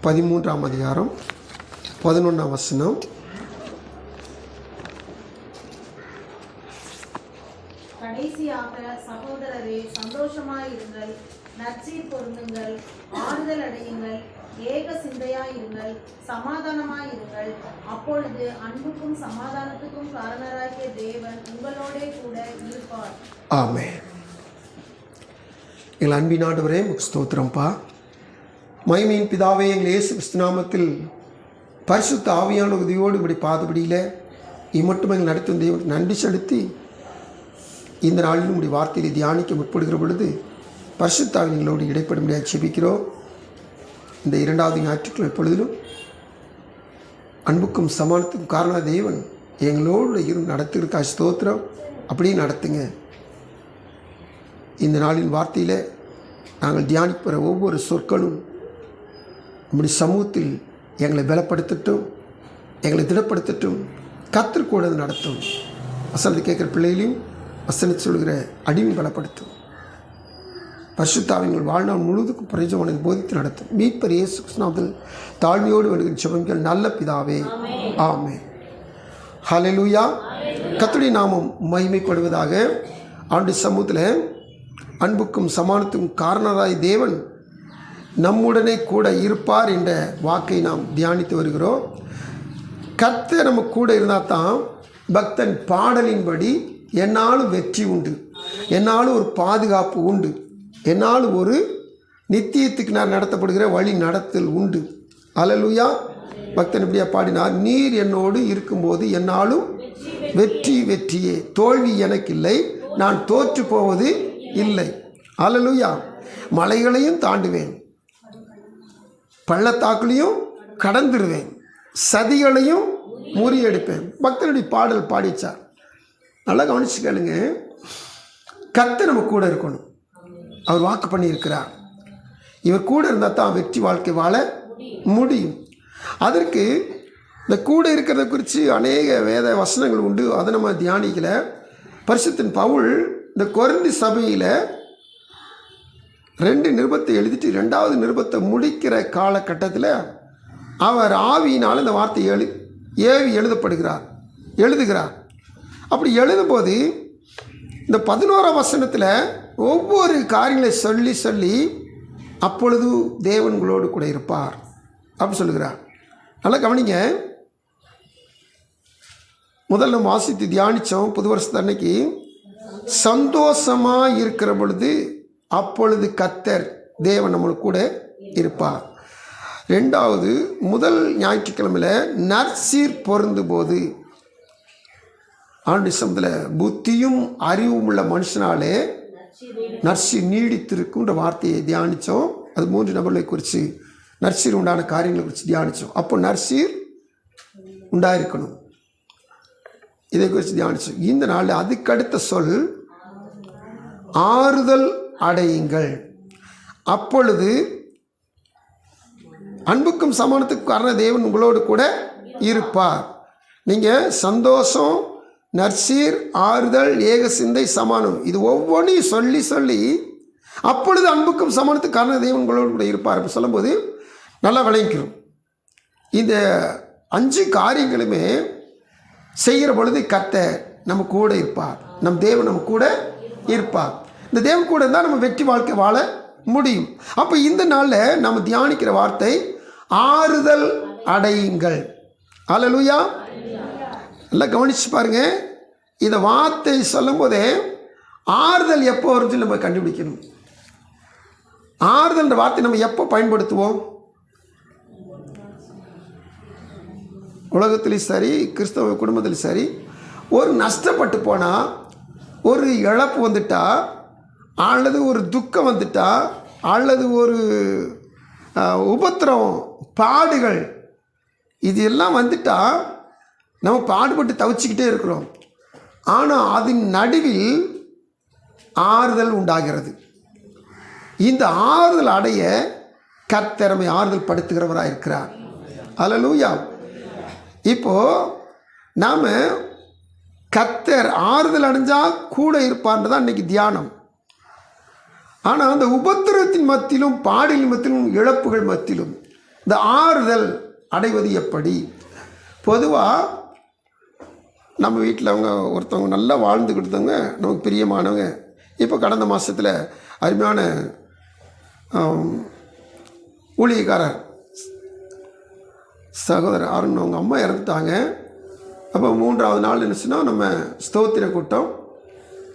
13ஆம் அதிகாரம் 11ஆம் வசனம். கடைசியாக சகோதரரே, சந்தோஷமாயிருங்கள், நற்சீர் பொருந்துங்கள், ஆறுதல் அடையுங்கள், ஏக சிந்தையாயிருங்கள், சமாதானமாயிருங்கள். அப்பொழுது அன்புக்கும் சமாதானத்துக்கும் காரணராகிய தேவன் உங்களோடே கூட இருப்பார். ஆமென். எங்கள் அன்பின் ஆண்டவரே, உமக்கு ஸ்தோத்திரம்ப்பா. மகிமையின் பிதாவே, எங்கள் இயேசு கிறிஸ்து நாமத்தில் பரிசுத்த ஆவியான உதவியோடு இப்படி பாதபடியில் இம்மட்டும் எங்கள் நடத்தும் தெய்வம் நன்றி செலுத்தி இந்த நாளிலும் இப்படி வார்த்தையை தியானிக்க முற்படுகிற பொழுது பரிசுத்த ஆவியங்களோடு இடைப்படும்படியாக ஜெபிக்கிறோம். இந்த 2வது ஞாயிற்றுக்கிழமை பொழுதிலும் அன்புக்கும் சமானத்துக்கும் காரண தேவன் எங்களோடு நடத்துகிறக்கா ஸ்தோத்திரம். அப்படியே நடத்துங்க. இந்த நாளின் வார்த்தையில் நாங்கள் தியானிக்கிற ஒவ்வொரு சொற்களும் நம்முடைய சமூகத்தில் எங்களை பலப்படுத்தட்டும், எங்களை திடப்படுத்தட்டும், கர்த்தர் கூட நடத்தும். வசனத்தை கேட்குற பிள்ளைகளையும் வசனத்தை சொல்கிற அடிமை பலப்படுத்தும். பரிசுத்தாவின் வாழ்நாள் முழுவதுக்கும் பிரயோஜனம் போதித்து நடத்தும். மீட்பர் இயேசு கிறிஸ்துவின் தாழ்மையோடு வருகிற ஜெபங்கள் நல்ல பிதாவே, ஆமென். ஹல்லேலூயா. கர்த்தருடைய நாமம் மகிமைப்படுவதாக. ஆண்டு சமூகத்தில் அன்புக்கும் சமானத்துக்கும் காரணராய் தேவன் நம்முடனே கூட இருப்பார் என்ற வாக்கை நாம் தியானித்து வருகிறோம். கர்த்தர் நம்ம கூட இருந்தால் தான் பக்தன் பாடலின்படி என்னாலும் வெற்றி உண்டு, என்னாலும் ஒரு பாதுகாப்பு உண்டு, என்னாலும் ஒரு நித்தியத்துக்கு நான் நடத்தப்படுகிற வழி நடத்தல் உண்டு. அல்லேலூயா. பக்தன் இப்படியா பாடினார், நீர் என்னோடு இருக்கும்போது என்னாலும் வெற்றி வெற்றியே, தோல்வி எனக்கு இல்லை, நான் தோற்று போவது இல்லை. அல்லேலூயா. மலைகளையும் தாண்டுவேன், பள்ளத்தாக்குலையும் கடந்துடுவேன், சதிகளையும் முறியெடுப்பேன். பக்தனுடைய பாடல் பாடிச்சார். நல்லா கவனிச்சு கேளுங்க. கர்த்தர் நம்ம கூட இருக்கணும். அவர் வாக்கு பண்ணியிருக்கிறார். இவர் கூட இருந்தால் தான் வெற்றி வாழ்க்கை வாழ முடியும். அதற்கு இந்த கூட இருக்கிறத குறித்து அநேக வேத வசனங்கள் உண்டு. அதை நம்ம தியானிக்கல. பரிசுத்தன் பவுல் இந்த கொரிந்தி சபையில் 2 நிருபத்தை எழுதிட்டு 2வது நிருபத்தை முடிக்கிற காலகட்டத்தில் அவர் ஆவியினால் இந்த வார்த்தை ஏவி எழுதுகிறார். அப்படி எழுதும்போது இந்த 11ஆம் வசனத்தில் ஒவ்வொரு காரியங்களை சொல்லி அப்பொழுது தேவன் உங்களோடு கூட இருப்பார் அப்படி சொல்லுகிறார். நல்லா கவனிங்க. முதல்ல நம்ம வாசித்து தியானித்தோம். புது வருஷத்து அன்னைக்கு சந்தோஷமாக இருக்கிற பொழுது அப்பொழுது கர்த்தர் தேவன் நம்மளுக்கு கூட இருப்பார். 2வது முதல் ஞாயிற்றுக்கிழமையில் நற்சீர் பொருந்தும் போது ஆண்டு சமத்தில் புத்தியும் அறிவும் உள்ள மனுஷனாலே நற்சீர் நீடித்திருக்குன்ற வார்த்தையை தியானித்தோம். அது 3 நபர்களை குறித்து நற்சீர் உண்டான காரியங்களை குறித்து தியானித்தோம். அப்போ நற்சீர் உண்டாயிருக்கணும், இதை குறித்து தியானித்தோம். இந்த நாளில் அதுக்கடுத்த சொல் ஆறுதல் அடையுங்கள். அப்பொழுது அன்புக்கும் சமானத்துக்கும் காரண தேவன் உங்களோடு கூட இருப்பார். நீங்கள் சந்தோஷம், நற்சீர், ஆறுதல், ஏக சிந்தை, சமானம், இது ஒவ்வொன்றையும் சொல்லி அப்பொழுது அன்புக்கும் சமானத்துக்கு காரண தேவன் உங்களோடு கூட இருப்பார் அப்படி சொல்லும்போது நல்லா விளங்கிக்கிறோம். இந்த 5 காரியங்களுமே செய்கிற பொழுது கர்த்தர் நம்ம கூட இருப்பார். நம் தேவன் நம்ம கூட இருப்பார். இந்த தேவன் கூட இருந்தால் நம்ம வெற்றி வாழ்க்கை வாழ முடியும். அப்போ இந்த நாளில் நம்ம தியானிக்கிற வார்த்தை ஆறுதல் அடையுங்கள். அல்லேலூயா. நல்லா கவனிச்சு பாருங்க. இந்த வார்த்தை சொல்லும் போதே ஆறுதல் எப்போ வரும்னு நம்ம கண்டுபிடிக்கணும். ஆறுதல்ன்ற வார்த்தை நம்ம எப்போ பயன்படுத்துவோம்? உலகத்திலையும் சரி, கிறிஸ்தவ குடும்பத்திலும் சரி, ஒரு நஷ்டப்பட்டு போனால், ஒரு இழப்பு வந்துட்டா, அல்லது ஒரு துக்கம் வந்துட்டா, அல்லது ஒரு உபத்திரம், பாடுகள், இது எல்லாம் வந்துட்டா நம்ம பாடுபட்டு தவிச்சிக்கிட்டே இருக்கிறோம். ஆனால் அதன் நடுவில் ஆறுதல் உண்டாகிறது. இந்த ஆறுதல் அடைய கர்த்தர் நம்மை ஆறுதல் படுத்துகிறவராக இருக்கிறார். அல்லேலூயா. இப்போது நாம் கர்த்தர் ஆறுதல் அடைஞ்சால் கூட இருப்பார்ன்றதான் இன்றைக்கி தியானம். ஆனால் அந்த உபத்திரத்தின் மத்தியிலும், பாடலின் மத்தியிலும், இழப்புகள் மத்தியிலும் இந்த ஆறுதல் அடைவது எப்படி? பொதுவாக நம்ம வீட்டில் ஒருத்தவங்க நல்லா வாழ்ந்து கொடுத்தவங்க, நமக்கு பிரியமானவங்க. இப்போ கடந்த மாதத்தில் அருமையான ஊழியக்காரர் சகோதரர் அருண் அவங்க அம்மா இறந்துட்டாங்க. அப்போ 3வது நாள் என்ன சொன்னால் நம்ம ஸ்தோத்திர கூட்டம்,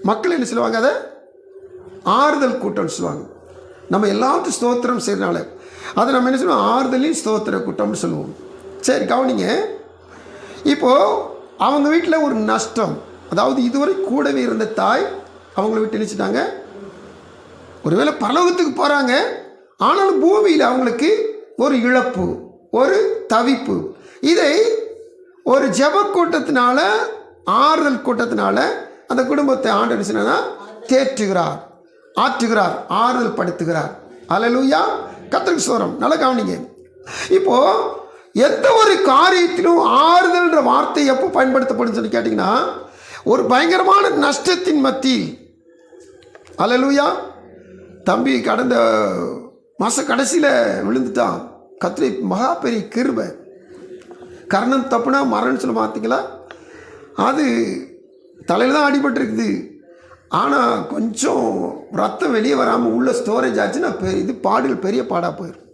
மக்கள் என்ன சொல்லுவாங்க, அதை ஆறுதல் கூட்டம்னு சொல்லுவாங்க. நம்ம எல்லாத்துக்கும் ஸ்தோத்திரம் செய்கிறனால அதை நம்ம என்ன சொல்லுவோம், ஆறுதலின் ஸ்தோத்திர கூட்டம்னு சொல்லுவோம். சரி கவனிங்க, இப்போது அவங்க வீட்டில் ஒரு நஷ்டம், அதாவது இதுவரை கூடவே இருந்த தாய் அவங்கள விட்டு நினச்சிட்டாங்க. ஒருவேளை பரலோகத்துக்கு போகிறாங்க, ஆனாலும் பூமியில் அவங்களுக்கு ஒரு இழப்பு, ஒரு தவிப்பு. இதை ஒரு ஜெப கூட்டத்தினால, ஆறுதல் கூட்டத்தினால அந்த குடும்பத்தை ஆண்டவர் சொன்னா தேற்றுகிறார், ஆற்றுகிறார், ஆறுதல் படுத்துகிறார். அல்லேலூயா, கர்த்தருக்கு ஸ்தோத்திரம். நல்லா கவனிங்க. இப்போது எந்த ஒரு காரியத்திலும் ஆறுதல்ன்ற வார்த்தை எப்போ பயன்படுத்தப்படும் சொல்லி கேட்டிங்கன்னா, ஒரு பயங்கரமான நஷ்டத்தின் மத்தியில். அல்லேலூயா. தம்பி கடந்த மாத கடைசியில் விழுந்துட்டான். கர்த்தரை மகா பெரிய கிருபை. கர்ணம் தப்புனா மரணம் சொல்ல பார்த்தீங்களா, அது தலையில் தான் அடிபட்டுருக்குது. ஆனால் கொஞ்சம் ரத்தம் வெளியே வராமல் உள்ள ஸ்டோரேஜ் ஆச்சுன்னா இது பாடுகள் பெரிய பாடாக போயிடும்.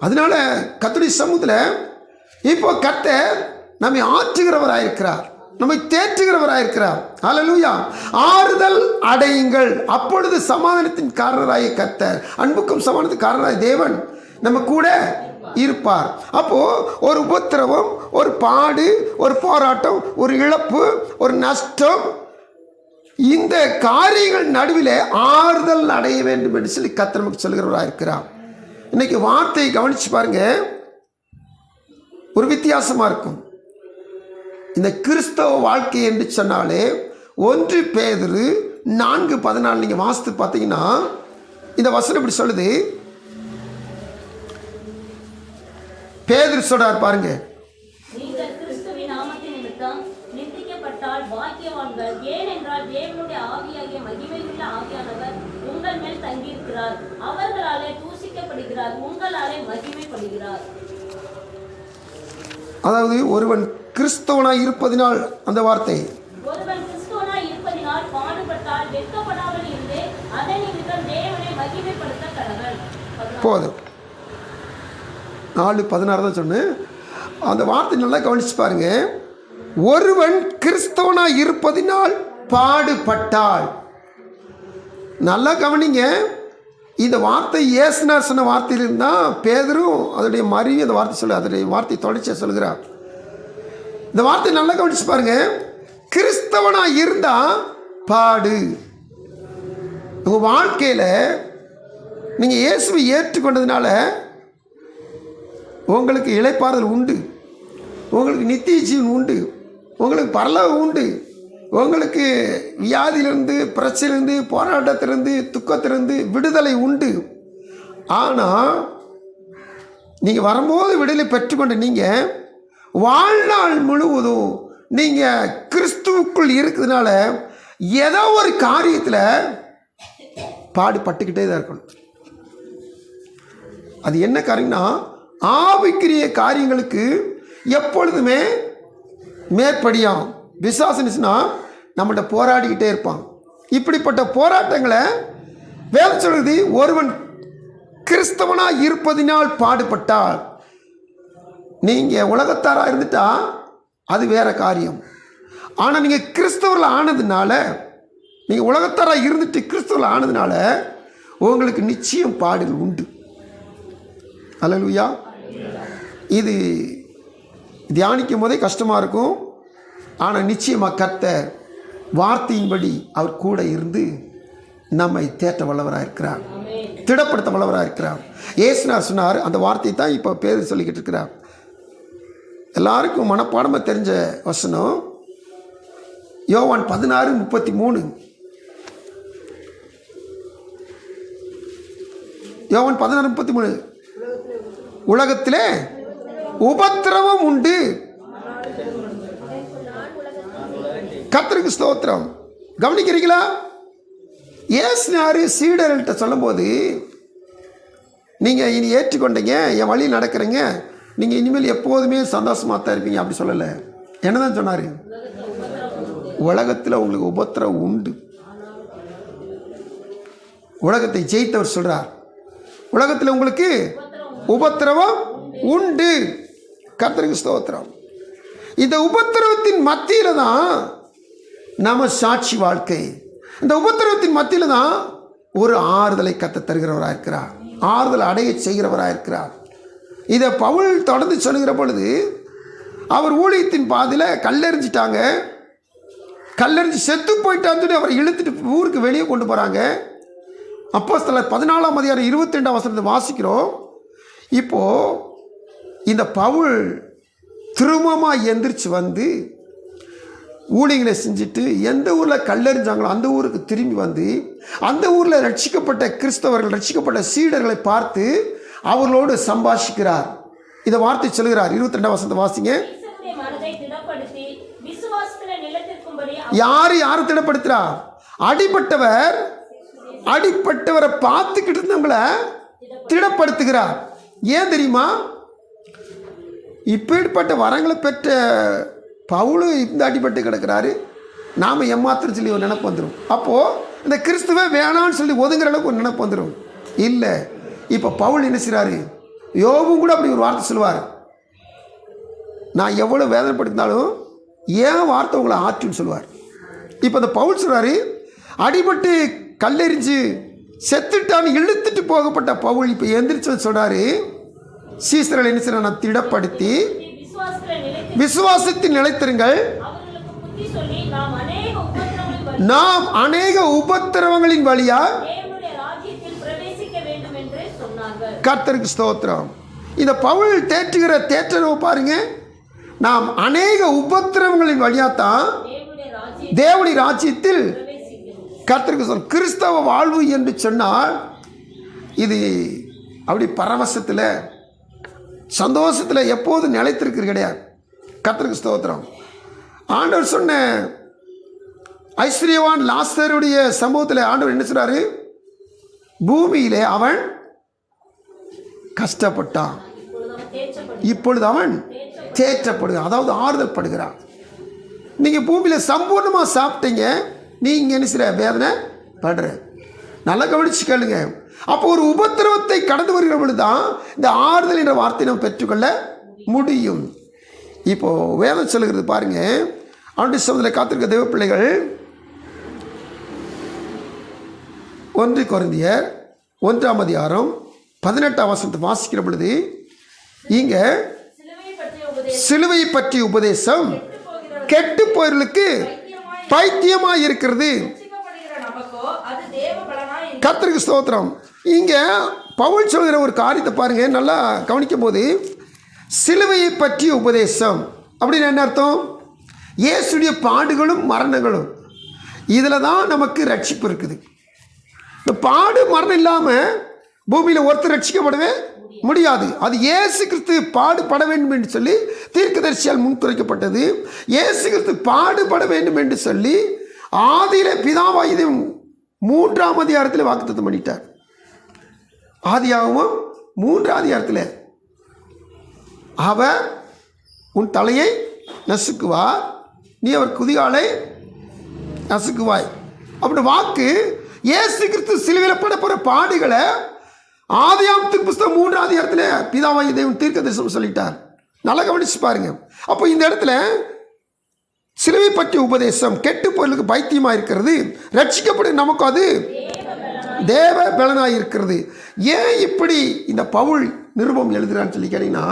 அதனால கர்த்தருடைய சமூகத்தில் இப்போ கர்த்தர் நம்மை ஆற்றுகிறவராயிருக்கிறார், நம்மை தேற்றுகிறவராயிருக்கிறார். அல்லேலூயா. ஆறுதல் அடையுங்கள், அப்பொழுது சமாதானத்தின் காரணராய கர்த்தர், அன்புக்கும் சமாதானத்தின் காரணராய தேவன் நம்ம கூட இருப்பார். அப்போ ஒரு உபத்திரவம், ஒரு பாடு, ஒரு போராட்டம், ஒரு இழப்பு, ஒரு நஷ்டம், இந்த காரியங்கள் நடுவில் ஆறுதல் அடைய வேண்டும் என்று சொல்லி கர்த்தர் நமக்கு சொல்கிறவராக இருக்கிறார். இன்னைக்கு வார்த்தையை கவனிச்சு பாருங்க, ஒரு வித்தியாசமா இருக்கும். இந்த கிறிஸ்தவ வாழ்க்கை என்று சொன்னாலே 1 பேதுரு 4:14 நீங்க வாசித்து பார்த்தீங்கன்னா இந்த வசனம் இப்படி சொல்லுது. பேதுரு சொல்றார் பாருங்க, நீங்கள் கிறிஸ்துவின் நாமத்தின் நிமித்தம் நிந்திக்கப்பட்டால் பாக்கியவான்கள், ஏனென்றால் தேவனுடைய ஆவியாகிய மகிமையுள்ள ஆவியானவர் உங்கள் மேல் தங்கியிருக்கிறார். அவர்களாலே தூசிக்கப்படுகிறார், உங்களாலே மகிமைப்படுகிறார். அதாவது ஒருவன் கிறிஸ்தவனாய் இருப்பதினால், அந்த வார்த்தை, ஒருவன் கிறிஸ்துவனாய் இருப்பதினால் பாடுபட்டால் வெட்கப்படாமல் இருந்து அதன் நிமித்தம் தேவனை மகிமைப்படுத்த கடவன். போதும். 4:16 தான் சொன்னேன். அந்த வார்த்தை நல்லா கவனிச்சு பாருங்க. ஒருவன் கிறிஸ்தவனாய் இருப்பதினால் பாடுபட்டால். நல்லா கவனிங்க. இந்த வார்த்தை இயேசுனார் சொன்ன வார்த்தையிலிருந்து தான் பேதுரும் அதோடைய மறுவி அந்த வார்த்தை சொல்ல, அதோடைய வார்த்தை தொடர்ச்சியாக சொல்கிறார். இந்த வார்த்தை நல்லா கவனிச்சு பாருங்க. கிறிஸ்தவனாக இருந்தால் பாடு. உங்கள் வாழ்க்கையில் நீங்கள் இயேசுவை ஏற்றுக்கொண்டதுனால உங்களுக்கு இளைப்பாறுதல் உண்டு, உங்களுக்கு நித்திய ஜீவன் உண்டு, உங்களுக்கு பரலோகம் உண்டு, உங்களுக்கு வியாதியிலிருந்து, பிரச்சனையிலிருந்து, போராட்டத்திலிருந்து, துக்கத்திலிருந்து விடுதலை உண்டு. ஆனால் நீங்கள் வரும்போது விடுதலை பெற்றுக்கொண்டு நீங்கள் வாழ்நாள் முழுவதும் நீங்கள் கிறிஸ்துவுக்குள் இருக்கிறதுனால ஏதோ ஒரு காரியத்தில் பாடுபட்டுக்கிட்டே தான் இருக்கணும். அது என்ன காரியம்னா, ஆவிக்குரிய காரியங்களுக்கு எப்பொழுதுமே மேற்படியாம் விசுவாசம்னா நம்மள்ட்ட போராடிக்கிட்டே இருப்பான். இப்படிப்பட்ட போராட்டங்களை வேதம் சொல்றது, ஒருவன் கிறிஸ்தவனாக இருப்பதினால் பாடுபட்டால். நீங்கள் உலகத்தாராக இருந்துட்டா அது வேற காரியம். ஆனால் நீங்கள் கிறிஸ்தவர்கள் ஆனதுனால, நீங்கள் உலகத்தாராக இருந்துட்டு கிறிஸ்தவர்கள் ஆனதுனால உங்களுக்கு நிச்சயம் பாடுகள் உண்டு. அல்லேலூயா. இது தியானிக்கும் போதே கஷ்டமாக இருக்கும். ஆனால் நிச்சயமாக கர்த்தர் வார்த்தையின்படி அவர் கூட இருந்து நம்மை தேற்ற வல்லவராக இருக்கிறார், திடப்படுத்த வல்லவராக இருக்கிறார். இயேசுனார் சொன்னார், அந்த வார்த்தை தான் இப்போ பேர் சொல்லிக்கிட்டு இருக்கிறார். எல்லாருக்கும் மனப்பாடமாக தெரிஞ்ச வசனம் யோவான் 16:33. யோவான் 16:33, உலகத்திலே உபத்திரவம் உண்டு. கர்த்தருக்கு ஸ்தோத்திரம். கவனிக்கிறீங்களா? இயேசுனார் சீடர்கள்ட்ட சொல்லும்போது, நீங்கள் இனி ஏற்றுக்கொண்டீங்க, என் வழியில் நடக்கிறீங்க, நீங்கள் இனிமேல் எப்போதுமே சந்தோஷமாக தான் இருப்பீங்க அப்படி சொல்லலை. என்ன தான் சொன்னார்? உலகத்தில் உங்களுக்கு உபத்திரவம் உண்டு. உலகத்தை ஜெயித்தவர் சொல்கிறார், உலகத்தில் உங்களுக்கு உபத்திரவம் உண்டு. கர்த்தருக்கு ஸ்தோத்திரம். இந்த உபத்திரவத்தின் மத்தியில் தான் நம்ம சாட்சி வாழ்க்கை. இந்த உபத்திரவத்தின் மத்தியில் தான் ஒரு ஆறுதலை கத்த தருகிறவராக இருக்கிறார், ஆறுதல் அடைய செய்கிறவராக இருக்கிறார். இதை பவுல் தொடர்ந்து சொல்லுகிற பொழுது, அவர் ஊழியத்தின் பாதையில் கல்லெறிஞ்சிட்டாங்க, கல்லெறிஞ்சு செத்து போயிட்டான்னு சொல்லி அவரை இழுத்துட்டு ஊருக்கு வெளியே கொண்டு போகிறாங்க. அப்போஸ்தலர் 14ஆம் அதிகாரம் 22ஆம் வசனத்தை வாசிக்கிறோம். இப்போது இந்த பவுல் திரும்பமாக எந்திரிச்சு வந்து ஊழியங்களை செஞ்சுட்டு எந்த ஊரில் கல்லெறிஞ்சாங்களோ அந்த ஊருக்கு திரும்பி வந்து அந்த ஊரில் ரட்சிக்கப்பட்ட கிறிஸ்தவர்கள், ரட்சிக்கப்பட்ட சீடர்களை பார்த்து அவர்களோடு சம்பாஷிக்கிறார். இதை வார்த்தை சொல்கிறார். 22ஆம் வசனத்தை வாசிங்க. யாரு திடப்படுத்துறா? அடிப்பட்டவரை பார்த்துக்கிட்டு இருந்தவங்களை திடப்படுத்துகிறார். ஏன் தெரியுமா? இப்படிப்பட்ட வரங்களை பெற்ற பவுலு இந்த அடிபட்டு கிடக்கிறாரு, நாம் ஏமாத்திரம் சொல்லி ஒரு நினைப்பு வந்துடும். அப்போது இந்த கிறிஸ்துவ வேணான்னு சொல்லி ஒதுங்குற அளவுக்கு ஒரு நினைப்பு வந்துடும். இல்லை, இப்போ பவுல் என்ன செய்கிறாரு? யோபும் கூட அப்படி ஒரு வார்த்தை சொல்லுவார், நான் எவ்வளோ வேதனைப்படுத்தினாலும் ஏன் வார்த்தை உங்களை ஆற்றுன்னு சொல்லுவார். இப்போ இந்த பவுல் சொல்கிறாரு, அடிபட்டு கல்லெறிஞ்சு செத்துட்டான்னு இழுத்துட்டு போகப்பட்ட பவுல் இப்போ எந்திரிச்சு சொல்கிறாரு, சீசர்கள் என்ன செய்ய நான் திடப்படுத்தி விசுவாசத்தில் நிலைத்திருங்கள், நாம் அநேக உபத்திரவங்களின் வழியா கர்த்தருக்கு ஸ்தோத்திரம். இந்த பவுல் தேற்றுகிற தேற்றரவு பாருங்க, நாம் அநேக உபத்திரவங்களின் வழியாத்தான் தேவனுடைய ராஜ்யத்தில் கர்த்தருக்கு சொல். கிறிஸ்தவ வாழ்வு என்று சொன்னால் இது அப்படி பரவசத்தில் சந்தோஷத்தில் எப்போதும் நிலைத்திருக்கிறது கிடையாது. கர்த்தருக்கு ஸ்தோத்திரம். ஆண்டவர் சொன்ன ஐஸ்வர்யவான் லாசருடைய சம்பவத்தில் ஆண்டவர் என்ன சொல்றாரு? பூமியிலே அவன் கஷ்டப்பட்டான், இப்பொழுது அவன் தேற்றப்படுகிறான், அதாவது ஆறுதல் படுகிறான். நீங்கள் பூமியில் சம்பூர்ணமாக சாப்பிட்டீங்க, நீங்கள் என்ன செய்ய வேதனை படுற. நல்லா கவனிச்சு கேளுங்க. அப்போ ஒரு உபத்திரவத்தை கடந்து வருகிற பொழுது தான் இந்த ஆறுதல் என்ற வார்த்தையை நம்ம பெற்றுக்கொள்ள முடியும். இப்போது வேதம் சொல்லுகிறது பாருங்க, ஆண்டு சமூகத்தில் காத்திருக்க தேவ பிள்ளைகள், 1 கொரிந்தியர் 1ஆம் அதிகாரம் 18ஆம் வசனத்தை வாசிக்கிற பொழுது, இங்கே சிலுவை பற்றிய உபதேசம் கெட்டு போயவர்களுக்கு பைத்தியமாக இருக்கிறது. கர்த்தருக்கு ஸ்தோத்திரம். இங்கே பவுல் சொல்கிற ஒரு காரியத்தை பாருங்க, நல்லா கவனிக்கும் போது, சிலுவையை பற்றிய உபதேசம் அப்படின்னு என்ன அர்த்தம்? இயேசுடைய பாடுகளும் மரணங்களும், இதில் தான் நமக்கு ரட்சிப்பு இருக்குது. இந்த பாடு மரணம் இல்லாமல் பூமியில் ஒருத்தர் ரட்சிக்கப்படவே முடியாது. அது இயேசு கிறிஸ்து பாடுபட வேண்டும் என்று சொல்லி தீர்க்கதரிசியால் முன்குறைக்கப்பட்டது. இயேசு கிறிஸ்து பாடுபட வேண்டும் என்று சொல்லி ஆதியிலே பிதாவாகிய 3ஆம் அதிகாரத்தில் வாக்குத்தத்தம் பண்ணிட்டார். ஆதியாகமம் 3ஆம் அதிகாரத்தில் அவர் உன் தலையை நசுக்குவார், நீ அவர் குதிகாலை நசுக்குவாய் அப்படி வாக்கு இயேசு கிறிஸ்து சிலுவையில் பட போகிற பாடுகளை ஆதியாகமத்தின் புத்தகம் 3ஆம் அதிகாரத்தில் பிதாவாகிய தேவன் தீர்க்கதரிசனம் சொல்லிட்டார். நல்லா கவனிச்சு பாருங்க. அப்போ இந்த இடத்துல சிலுவை பற்றிய உபதேசம் கெட்டு போயவர்களுக்கு பைத்தியமாக இருக்கிறது, ரட்சிக்கப்படும் நமக்கு அது தேவ பலனாக இருக்கிறது. ஏன் இப்படி இந்த பவுல் நிருபம் எழுதுகிறான்னு சொல்லி கேட்டீங்கன்னா,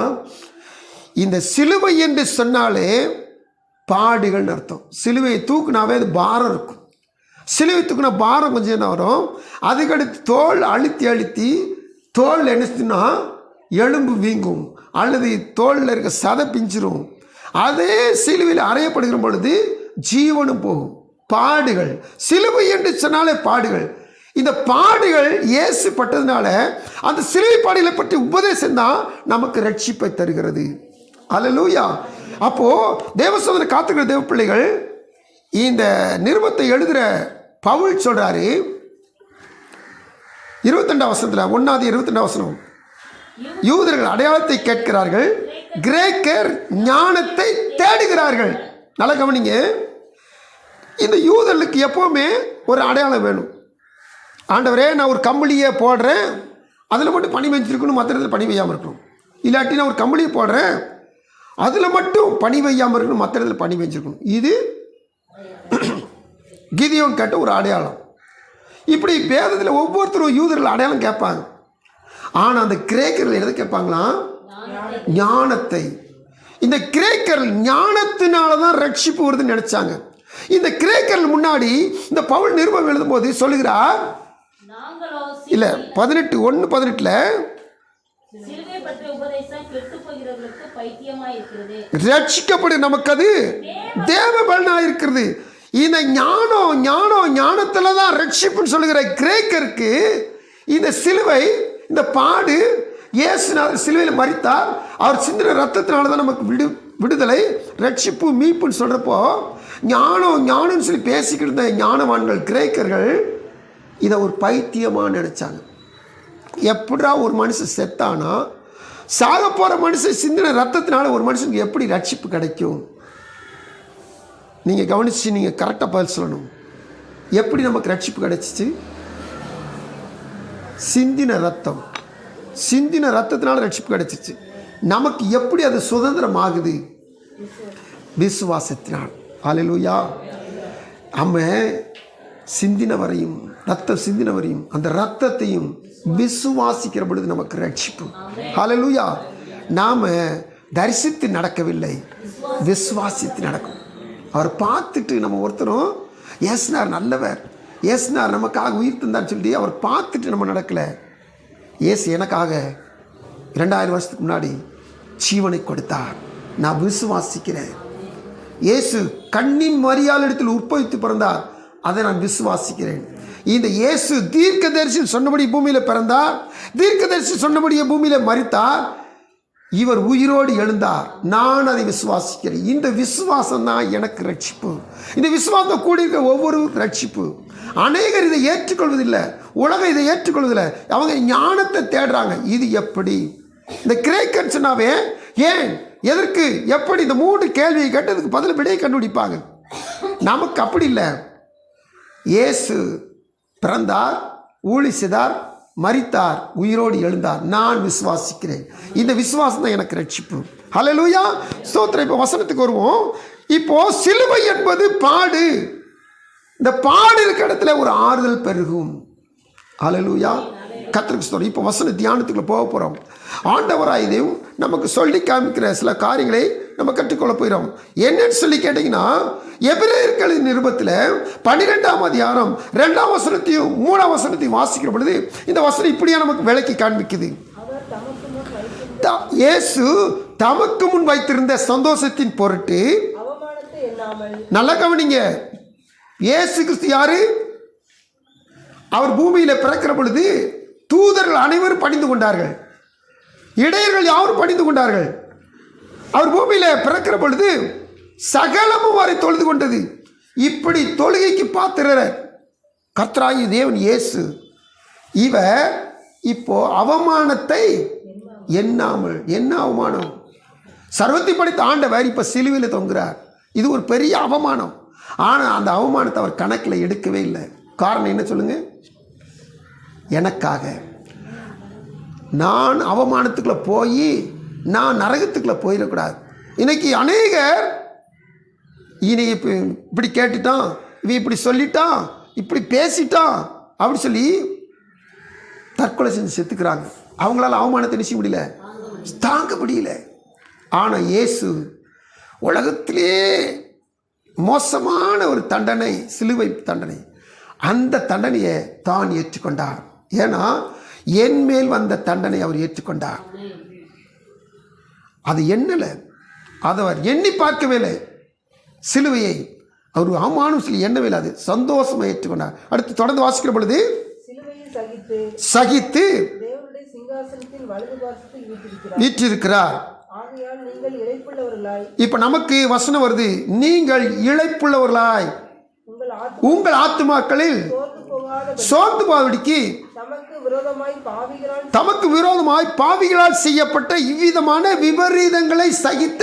இந்த சிலுவை என்று சொன்னாலே பாடுகள்னு அர்த்தம். சிலுவையை தூக்குனாவே அது பாரம் இருக்கும். சிலுவை தூக்குனா பாரம் கொஞ்சம் என்ன வரும், அதுக்கடுத்து தோல் அழுத்தி தோல் என்னச்சுன்னா எலும்பு வீங்கும், அல்லது தோலில் இருக்க சதை பிஞ்சிரும். அதே சிலுவையில் அறையப்படுகிற பொழுது ஜீவனும் போகும். பாடுகள், சிலுவை என்று சொன்னாலே பாடுகள். இந்த பாடுகள் இயேசு பட்டதுனால அந்த சிலுவை பாடுகளை பற்றி உபதேசம் தான் நமக்கு ரட்சிப்பை தருகிறது. அல்லேலூயா. அப்போது தேவசோதனை காத்துக்கிற தேவ பிள்ளைகள், இந்த நிருபத்தை எழுதுகிற பவுல் சொல்கிறாரு 22ஆம் வசனத்தில், 1ஆம் 22ஆம் வசனம், யூதர்கள் அடையாளத்தை கேட்கிறார்கள், கிரேக்கர் ஞானத்தை தேடுகிறார்கள். நல்லா கவனிங்க, இந்த யூதர்களுக்கு எப்போவுமே ஒரு அடையாளம் வேணும். ஆண்டவரே, நான் ஒரு கம்பளியை போடுறேன், அதில் மட்டும் பனி பெஞ்சிருக்கணும், மற்ற இடத்துல பனி பெய்யாமல் இருக்கணும். இல்லாட்டி நான் ஒரு கம்பளியை போடுறேன், அதில் மட்டும் பனி பெய்யாமல் இருக்கணும், மற்ற இடத்துல பனி பெஞ்சிருக்கணும். இது கிதியோன் கேட்ட ஒரு அடையாளம். இப்படி வேதத்தில் ஒவ்வொருத்தரும் யூதர்கள் அடையாளம் கேட்பாங்க. ஆனால் அந்த கிரேக்கர்கள் எதை கேட்பாங்களாம்? ஞானத்தை. இந்த கிரேக்கர்கள் ஞானத்தினால தான் ரட்சிப்பு வருதுன்னு நினைச்சாங்க. இந்த கிரேக்கர்கள் முன்னாடி இந்த பவுல் நிருபம் எழுதும் போது சொல்லுகிறார், இல்லை 18:1-18 ரட்சிக்கப்படு நமக்கு அது தேவ பலனாக இருக்கிறது. இந்த ஞானத்துல தான் ரட்சிப்புன்னு சொல்லுகிற கிரேக்கருக்கு இந்த சிலுவை, இந்த பாடு, இயேசு சிலுவையில் மரித்தார், அவர் சிந்தின ரத்தத்தினால தான் நமக்கு விடுதலை, ரட்சிப்பு, மீட்புன்னு சொல்கிறப்போ ஞானம்னு சொல்லி பேசிக்கிட்டு இருந்த ஞானவான்கள் கிரேக்கர்கள் இதை ஒரு பைத்தியமாக நினச்சாங்க. எப்படா ஒரு மனுஷன் செத்தானா, சாக போகிற மனுஷன் சிந்தின ரத்தத்தினால ஒரு மனுஷனுக்கு எப்படி ரட்சிப்பு கிடைக்கும்? நீங்கள் கவனிச்சு நீங்கள் கரெக்டாக பதில் சொல்லணும். எப்படி நமக்கு ரட்சிப்பு கிடைச்சிச்சு? சிந்தின ரத்தத்தினால ரட்சிப்பு கிடைச்சிச்சு. நமக்கு எப்படி அது சுதந்திரம் ஆகுது? விசுவாசத்தினால். ஹல்லேலூயா. நம்ம ரத்தம் சிந்தின வரையும் அந்த ரத்தத்தையும் விசுவாசிக்கிற பொழுது நமக்கு ரட்சிப்பு. ஹல்லேலூயா. நாம் தரிசித்து நடக்கவில்லை, விசுவாசித்து நடக்கும். அவர் பார்த்துட்டு நம்ம ஒருத்தரும் ஏசுனார் நல்லவர், ஏசுனார் நமக்காக உயிர் தந்தார் சொல்லி அவர் பார்த்துட்டு நம்ம நடக்கலை. ஏசு எனக்காக 2000 வருஷத்துக்கு முன்னாடி ஜீவனை கொடுத்தார், நான் விசுவாசிக்கிறேன். இயேசு கன்னின் மரியாள் இடத்தில் உற்பவித்து பிறந்தார், அதை நான் விசுவாசிக்கிறேன். இந்த இயேசு தீர்க்கதரிசி சொன்னபடி பூமியில் பிறந்தார், தீர்க்கதரிசி சொன்னபடியே பூமியில் மரித்தார், இவர் உயிரோடு எழுந்தார், நான் அதை விசுவாசிக்கிறேன். இந்த விசுவாசம் தான் எனக்கு ரட்சிப்பு. இந்த விசுவாசம் கூடியிருக்க ஒவ்வொரு ரட்சிப்பு. அநேகர் இதை ஏற்றுக்கொள்வதில்லை, உலகம் இதை ஏற்றுக்கொள்வதில்லை, அவங்க ஞானத்தை தேடுறாங்க. இது எப்படி? இந்த கிரேக்கர் சொன்னாவே ஏன், எதற்கு, எப்படி, இந்த 3 கேள்வியை கேட்டதுக்கு பதில் விடையை கண்டுபிடிப்பாங்க. நமக்கு அப்படி இல்லை. இயேசு பிறந்தார், ஊழி செய்தார், மரித்தார், உயிரோடு எழுந்தார், நான் விசுவாசிக்கிறேன். இந்த விசுவாசம் தான் எனக்கு ரட்சிப்பு. ஹல்லேலூயா, ஸ்தோத்திரம். இப்போ வசனத்துக்கு வருவோம். இப்போ சிலுவை என்பது பாடு. இந்த பாடு இருக்க இடத்துல ஒரு ஆறுதல் பெருகும். ஹல்லேலூயா, கர்த்தருக்கு ஸ்தோத்திரம். இப்போ வசன தியானத்துக்குள்ள போக போகிறோம். ஆண்டவராயும் நமக்கு சொல்லி காமிக்கிற சில காரியங்களை நம்ம கற்றுக்கொள்ள போகிறோம். என்னன்னு சொல்லி கேட்டிங்கன்னா, எபிரேயர்களின் நிருபத்தில் 12ஆம் அதிகாரம் 2ஆம் வசனத்தையும் 3ஆம் வசனத்தையும் வாசிக்கிற பொழுது இந்த வசனம் இப்படியா நமக்கு விளக்கி காண்பிக்குது. இயேசு தமக்கு முன் வைத்திருந்த சந்தோஷத்தின் பொருட்டு, நல்லா கவனிங்க, இயேசு கிறிஸ்து யாரு? அவர் பூமியில் பிறக்கிற பொழுது தூதர்கள் அனைவரும் பணிந்து கொண்டார்கள், இடையர்கள் யாரும் பணிந்து கொண்டார்கள். அவர் பூமியில் பிறக்கிற பொழுது சகலமும் அவரை தொழுது கொண்டது. இப்படி தொழுகைக்கு பாத்திர கர்த்தராகிய தேவன் இயேசு, இவர் இப்போ அவமானத்தை எண்ணாமல், என்ன அவமானம்? சர்வத்தை படைத்த ஆண்டவர் இப்போ சிலுவையில் தொங்குறார். இது ஒரு பெரிய அவமானம். ஆனால் அந்த அவமானத்தை அவர் கணக்கில் எடுக்கவே இல்லை. காரணம் என்ன சொல்லுங்க? எனக்காக. நான் அவமானத்துக்குள்ளே போய் நான் நரகத்துக்குள்ளே போயிடக்கூடாது. இன்னைக்கு அநேகர் இப்படி கேட்டுட்டான், இவன் இப்படி சொல்லிட்டான், இப்படி பேசிட்டான் அப்படி சொல்லி தற்கொலை செஞ்சு செத்துக்கிறாங்க. அவங்களால அவமானத்தை நிச்சய முடியல, தாங்க முடியல. ஆனால் இயேசு உலகத்திலே மோசமான ஒரு தண்டனை, சிலுவை தண்டனை, அந்த தண்டனையை தான் ஏற்றுக்கொண்டார். ஏன்னா என் மேல் வந்த தண்டனை அவர் ஏற்றுக்கொண்டார். அது எண்ணலை, அதை அவர் எண்ணி பார்க்கவே இல்லை. சிலுவையை அவர் அவமானம் சொல்லி எண்ணவே இல்லை, அது சந்தோஷமாக ஏற்றுக்கொண்டார். அடுத்து தொடர்ந்து வாசிக்கிற பொழுது, சகித்து வீற்றிருக்கிறார். இப்ப நமக்கு வசனம் வருது, நீங்கள் இளைப்புள்ளவர்களாய் உங்கள் ஆத்துமாக்களில் சோர்ந்து போவதற்கு தமக்கு விரோதமாய் பாவிகளால் செய்யப்பட்ட இவ்விதமான விபரீதங்களை சகித்த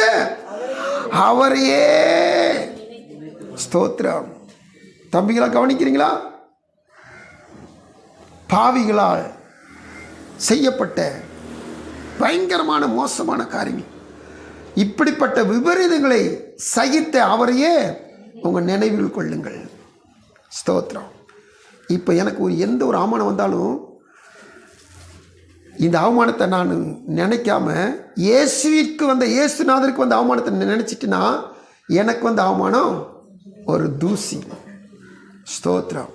அவரையே. ஸ்தோத்திரம். தம்பிகளா கவனிக்கிறீங்களா? பாவிகளால் செய்யப்பட்ட பயங்கரமான மோசமான காரியங்கள், இப்படிப்பட்ட விபரீதங்களை சகித்த அவரையே உங்க நினைவில் கொள்ளுங்கள். ஸ்தோத்திரம். இப்போ எனக்கு எந்த ஒரு அவமானம் வந்தாலும் இந்த அவமானத்தை நான் நினைக்காம இயேசுவிற்கு வந்த இயேசுநாதருக்கு வந்த அவமானத்தை நினைச்சிட்டுனா எனக்கு வந்த அவமானம் ஒரு தூசி. ஸ்தோத்திரம்.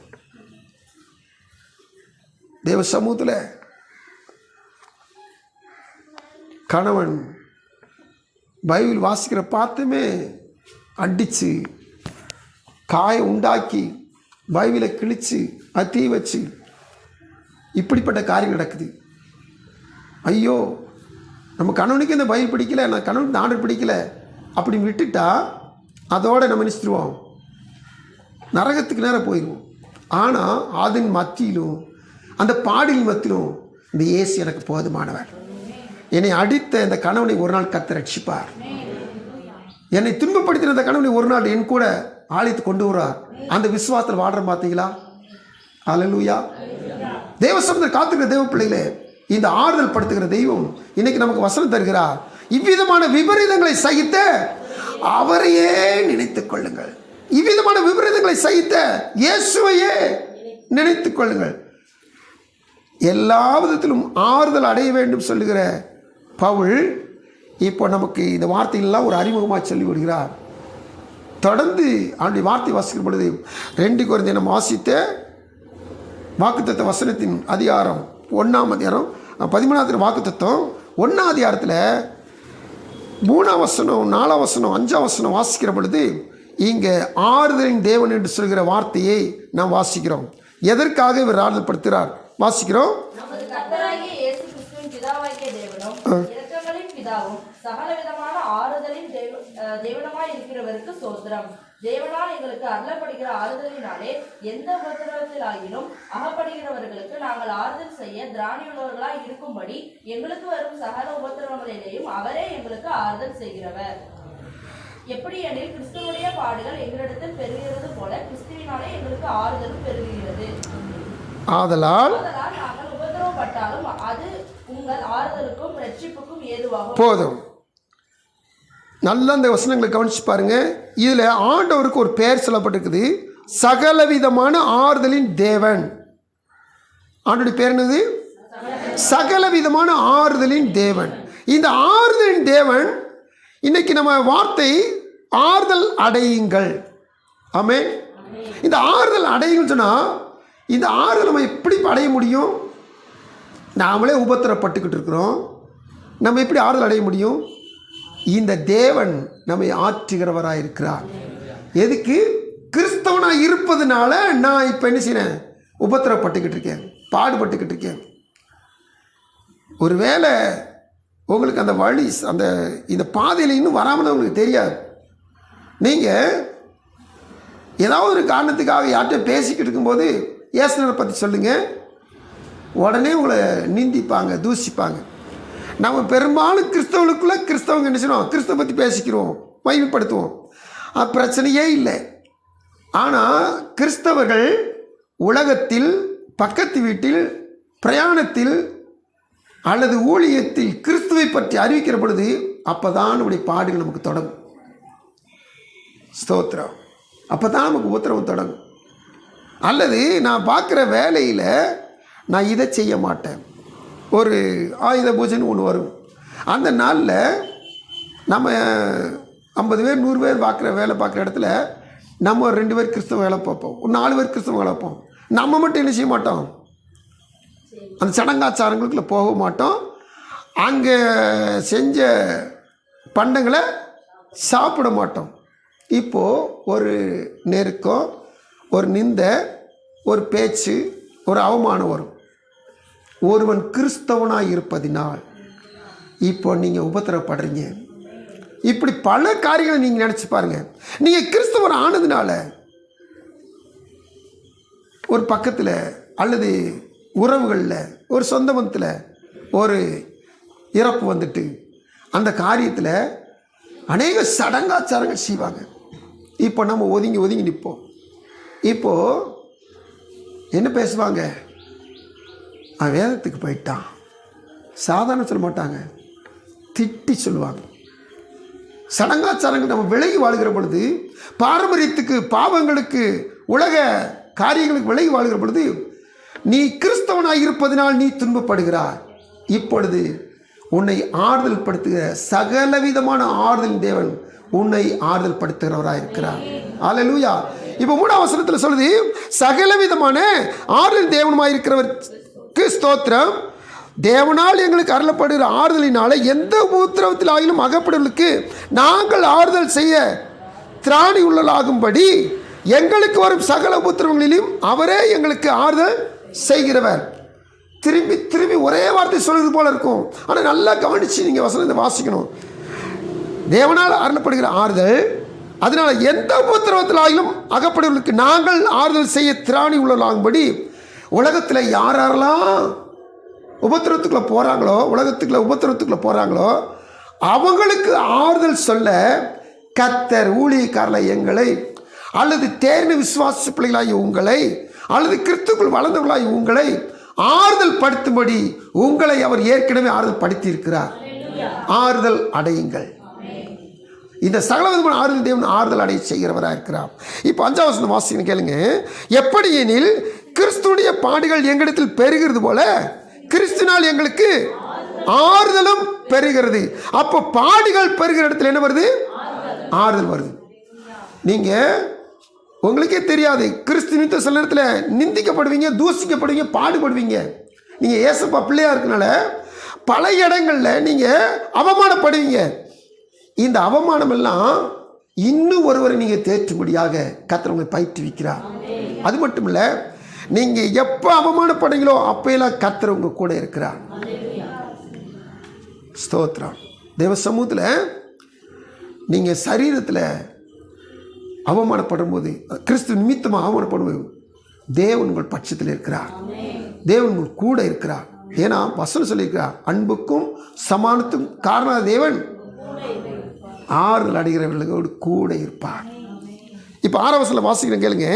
தேவ சமூகத்தில் கணவன் பைபிள் வாசிக்கிற பார்த்துமே அடித்து காயம் உண்டாக்கி பைபிளை கிழிச்சு தீ வச்சு இப்படிப்பட்ட காரியம் நடக்குது. ஐயோ, நம்ம கணவனுக்கு இந்த பைபிள் பிடிக்கல, நான் கணவனுக்கு ஆர்டர் பிடிக்கல அப்படின்னு விட்டுட்டா அதோட நம்ம நினைச்சிடுவோம், நரகத்துக்கு நேரம் போயிடுவோம். ஆனால் அதன் மத்தியிலும் அந்த பாடியின் மத்தியிலும் இந்த இயேசு எனக்கு போதுமானவர். என்னை அடித்த இந்த கணவனை ஒரு நாள் கர்த்தர் ரட்சிப்பார். என்னை துன்பப்படுத்தின இந்த கணவனை ஒரு நாள் என் கூட ஆலயத்து கொண்டு வருவார். அந்த விசுவாசத்தில் வாடுற பார்த்தீங்களா? அல்லேலூயா. தேவ சமூகத்தில் காத்துக்கிற தேவ பிள்ளைகளே, இந்த ஆறுதல் படுத்துகிற தெய்வம் இன்னைக்கு நமக்கு வசனம் தருகிறார். இவ்விதமான விபரீதங்களை சகித்த அவரையே நினைத்துக் கொள்ளுங்கள். இவ்விதமான விபரீதங்களை சகித்த இயேசுவையே நினைத்துக் கொள்ளுங்கள். எல்லா விதத்திலும் ஆறுதல் அடைய வேண்டும் சொல்லுகிற பவுல் இப்போ நமக்கு இந்த வார்த்தைகள்லாம் ஒரு அறிமுகமாக சொல்லி விடுகிறார். தொடர்ந்து அவனுடைய வார்த்தை வாசிக்கும் பொழுது 2 கொரிந்தியர் நம்ம வாசித்த வாக்குத்தத்த வசனத்தின் அதிகாரம் 1ஆம் அதிகாரம் 13வது வாக்குத்தத்தம் 1ஆம் அதிகாரத்தில் 3ஆம் வசனம் 4ஆம் வசனம் 5ஆம் வசனம் வாசிக்கிற பொழுது இங்கே ஆறுதலின் தேவன் என்று சொல்கிற வார்த்தையை நாம் வாசிக்கிறோம். எதற்காக இவர் ஆறுதல் படுத்துகிறார் வாசிக்கிறோம். நமது கர்த்தராகிய இயேசு கிறிஸ்துவின் பிதாவாகிய தேவனும் இரக்கங்களின் பிதாவும் சகலவிதமான ஆறுதலின் தேவனுமாய் இருக்கிறவருக்கு ஸ்தோத்திரம். தேவனால் எங்களுக்கு அருளப்படுகிற ஆறுதலினாலே எந்த உபத்திரவத்திலாகிலும் அகப்படுகிறவர்களுக்கு நாங்கள் ஆறுதல் செய்ய திராணியுள்ளவர்களாய் இருக்கும்படி எங்களுக்கு வரும் சகல உபத்திரவங்களிலேயும் அவரே எங்களுக்கு ஆறுதல் செய்கிறவர். எப்படி எனில் கிறிஸ்துவனுடைய பாடுகள் எங்களிடத்தில் பெருகிறது போல கிறிஸ்துவினாலே எங்களுக்கு ஆறுதலும் பெருகுகிறது. ஆதலால் நாங்கள் உபத்திரவப்பட்டாலும் அது உங்கள் ஆறுதலுக்கும் ரட்சிப்புக்கும் ஏதுவாகும். போதும். நல்ல அந்த வசனங்களை கவனிச்சு பாருங்க. இதில் ஆண்டவருக்கு ஒரு பெயர் சொல்லப்பட்டிருக்குது, சகலவிதமான ஆறுதலின் தேவன். ஆண்டோடைய பேர் என்னது? சகலவிதமான ஆறுதலின் தேவன். இந்த ஆறுதலின் தேவன் இன்னைக்கு நம்ம வார்த்தை ஆறுதல் அடையுங்கள். ஆமென். இந்த ஆறுதல் அடையுங்கள் சொன்னால் இந்த ஆறுதல் நம்ம எப்படி அடைய முடியும்? நாமளே உபத்திரப்பட்டுக்கிட்டு இருக்கிறோம், நம்ம எப்படி ஆறுதல் அடைய முடியும்? இந்த தேவன் நம்மை ஆற்றுகிறவராக இருக்கிறார். எதுக்கு? கிறிஸ்தவனாக இருப்பதுனால நான் இப்போ என்ன செய்கிறேன்? உபத்திரப்பட்டுக்கிட்டு இருக்கேன், பாடுபட்டுக்கிட்டு இருக்கேன். ஒருவேளை உங்களுக்கு அந்த வழி அந்த இந்த பாதையில் இன்னும் வராமல் உங்களுக்கு தெரியாது. நீங்கள் ஏதாவது ஒரு காரணத்துக்காக யார்கிட்ட பேசிக்கிட்டு இருக்கும்போது இயேசுவை பற்றி சொல்லுங்கள், உடனே உங்களை நிந்திப்பாங்க, தூசிப்பாங்க. நம்ம பெரும்பாலும் கிறிஸ்தவர்களுக்குள்ளே கிறிஸ்தவங்க என்ன செய்யணும்? கிறிஸ்தவ பற்றி பேசிக்கிறோம், மகிமைப்படுத்துவோம், பிரச்சனையே இல்லை. ஆனால் கிறிஸ்தவர்கள் உலகத்தில், பக்கத்து வீட்டில், பிரயாணத்தில் அல்லது ஊழியத்தில் கிறிஸ்துவை பற்றி அறிவிக்கிற பொழுது அப்போ தான் நம்முடைய பாடுகள் நமக்கு தொடங்கும். ஸ்தோத்திரம். அப்போ தான் நமக்கு உத்தரவு தொடங்கும். அல்லது நான் பார்க்குற வேலையில் நான் இதை செய்ய மாட்டேன், ஒரு ஆயுத பூஜைன்னு ஒன்று வரும். அந்த நாளில் நம்ம 50 பேர் 100 பேர் வேலை பார்க்குற இடத்துல நம்ம ஒரு 2 பேர் கிறிஸ்தவ வேலை பார்ப்போம், ஒரு 4 பேர் கிறிஸ்தவ வேலை பார்ப்போம். நம்ம மட்டும் என்ன செய்ய மாட்டோம்? அந்த சடங்காச்சாரங்களுக்குள்ள போக மாட்டோம். அங்கே செஞ்ச பண்டங்களை சாப்பிட மாட்டோம். இப்போது ஒரு நெருக்கம், ஒரு நிந்தை, ஒரு பேச்சு, ஒரு அவமானம் வரும். ஒருவன் கிறிஸ்தவனாக இருப்பதினால் இப்போ நீங்கள் உபத்திரப்படுறீங்க. இப்படி பல காரியங்களை நீங்கள் நினச்சி பாருங்கள். நீங்கள் கிறிஸ்தவர் ஆனதுனால ஒரு பக்கத்தில் அல்லது உறவுகளில் ஒரு சொந்த பந்தத்தில் ஒரு இறப்பு வந்துட்டு அந்த காரியத்தில் அநேக சடங்காச்சாரங்கள் செய்வாங்க. இப்போ நம்ம ஒதுங்கி ஒதுங்கி நிற்போம். இப்போது என்ன பேசுவாங்க? அவன் வேதத்துக்கு போயிட்டான், சாதாரண சொல்ல மாட்டாங்க, திட்டி சொல்லுவாங்க. சடங்காச்சாரங்கள் நம்ம விலகி வாழ்கிற பொழுது, பாரம்பரியத்துக்கு, பாவங்களுக்கு, உலக காரியங்களுக்கு விலகி வாழ்கிற பொழுது, நீ கிறிஸ்தவனாக இருப்பதனால் நீ துன்பப்படுகிறாய். இப்பொழுது உன்னை ஆறுதல் படுத்துகிற சகலவிதமான ஆறுதல் தேவன் உன்னை ஆறுதல் படுத்துகிறவராக இருக்கிறார். அல்லேலூயா. இப்போ 3ஆம் வசனத்தில் சொல்லுது, சகலவிதமான ஆறுதல் தேவனுமாய் இருக்கிறவருக்கு ஸ்தோத்திரம். தேவனால் எங்களுக்கு அருளப்படுகிற ஆறுதலினால எந்த உபத்திரவத்தில் ஆகிலும் அகப்படுவதற்கு நாங்கள் ஆறுதல் செய்ய திராணி உள்ளலாகும்படி எங்களுக்கு வரும் சகல உபத்திரவங்களிலும் அவரே எங்களுக்கு ஆறுதல் செய்கிறவர். திரும்பி திரும்பி ஒரே வார்த்தை சொல்கிறது போல இருக்கும். ஆனால் நல்லா கவனித்து நீங்கள் வசனத்தை வாசிக்கணும். தேவனால் அருளப்படுகிற ஆறுதல், அதனால் எந்த உபத்திரவத்தில் ஆகிலும் அகப்படுவதற்கு நாங்கள் ஆறுதல் செய்ய திராணி உள்ளலாகும்படி உலகத்தில் யாரெல்லாம் உபத்திரவத்துக்குள்ளே போகிறாங்களோ, உலகத்துக்குள்ள உபத்திரவத்துக்குள்ளே போகிறாங்களோ அவங்களுக்கு ஆறுதல் சொல்ல கர்த்தர் ஊழியக்காரர்களை எங்களை, அல்லது தேர்ந்த விசுவாச பிள்ளைகளாகி உங்களை, அல்லது கிறிஸ்துக்குள் வளர்ந்தவர்களாகி உங்களை ஆறுதல் படுத்தும்படி உங்களை அவர் ஏற்கனவே ஆறுதல் படுத்தி இருக்கிறார். ஆறுதல் அடையுங்கள். இந்த சகலவிதமான ஆறுதல் தேவன் ஆறுதல் அடைய செய்கிறவராக இருக்கிறார். இப்போ 5ஆம் வசனம் வாசிக்கணும், கேளுங்க. எப்படி எனில் கிறிஸ்துடைய பாடுகள் எங்களிடத்தில் பெருகிறது போல கிறிஸ்துனால் எங்களுக்கு ஆறுதலும் பெருகிறது. அப்போ பாடுகள் பெருகிற இடத்துல என்ன வருது? ஆறுதல் வருது. நீங்கள் உங்களுக்கே தெரியாது, கிறிஸ்து நிமித்த சில நேரத்தில் நிந்திக்கப்படுவீங்க, தூசிக்கப்படுவீங்க, பாடுபடுவீங்க. நீங்கள் ஏசப்பா பிள்ளையாக இருக்கனால பல இடங்களில் நீங்கள் அவமானப்படுவீங்க. இந்த அவமானம் எல்லாம் இன்னும் ஒருவரை நீங்கள் தேற்றும்படியாக கர்த்தர் உங்களை பயிற்றுவிக்கிறார். அது மட்டும் இல்லை, நீங்கள் எப்போ அவமானப்படுங்களோ அப்போயெல்லாம் கர்த்தர் உங்கள் கூட இருக்கிறார். ஸ்தோத்திரம். தேவ சமூகத்தில் நீங்கள் சரீரத்தில் அவமானப்படும் போது, கிறிஸ்து நிமித்தமாக அவமானப்படும்போது தேவன் உங்கள் பட்சத்தில் இருக்கிறார். தேவன் உங்கள் கூட இருக்கிறார். ஏன்னா வசனம் சொல்லியிருக்கிறார், அன்புக்கும் சமானத்துக்கும் காரண தேவன் ஆறுதல் அடைகிறவர்களோடு கூட இருப்பார். இப்போ 6ஆம் வசனத்தில் வாசிக்கிறேன், கேளுங்க.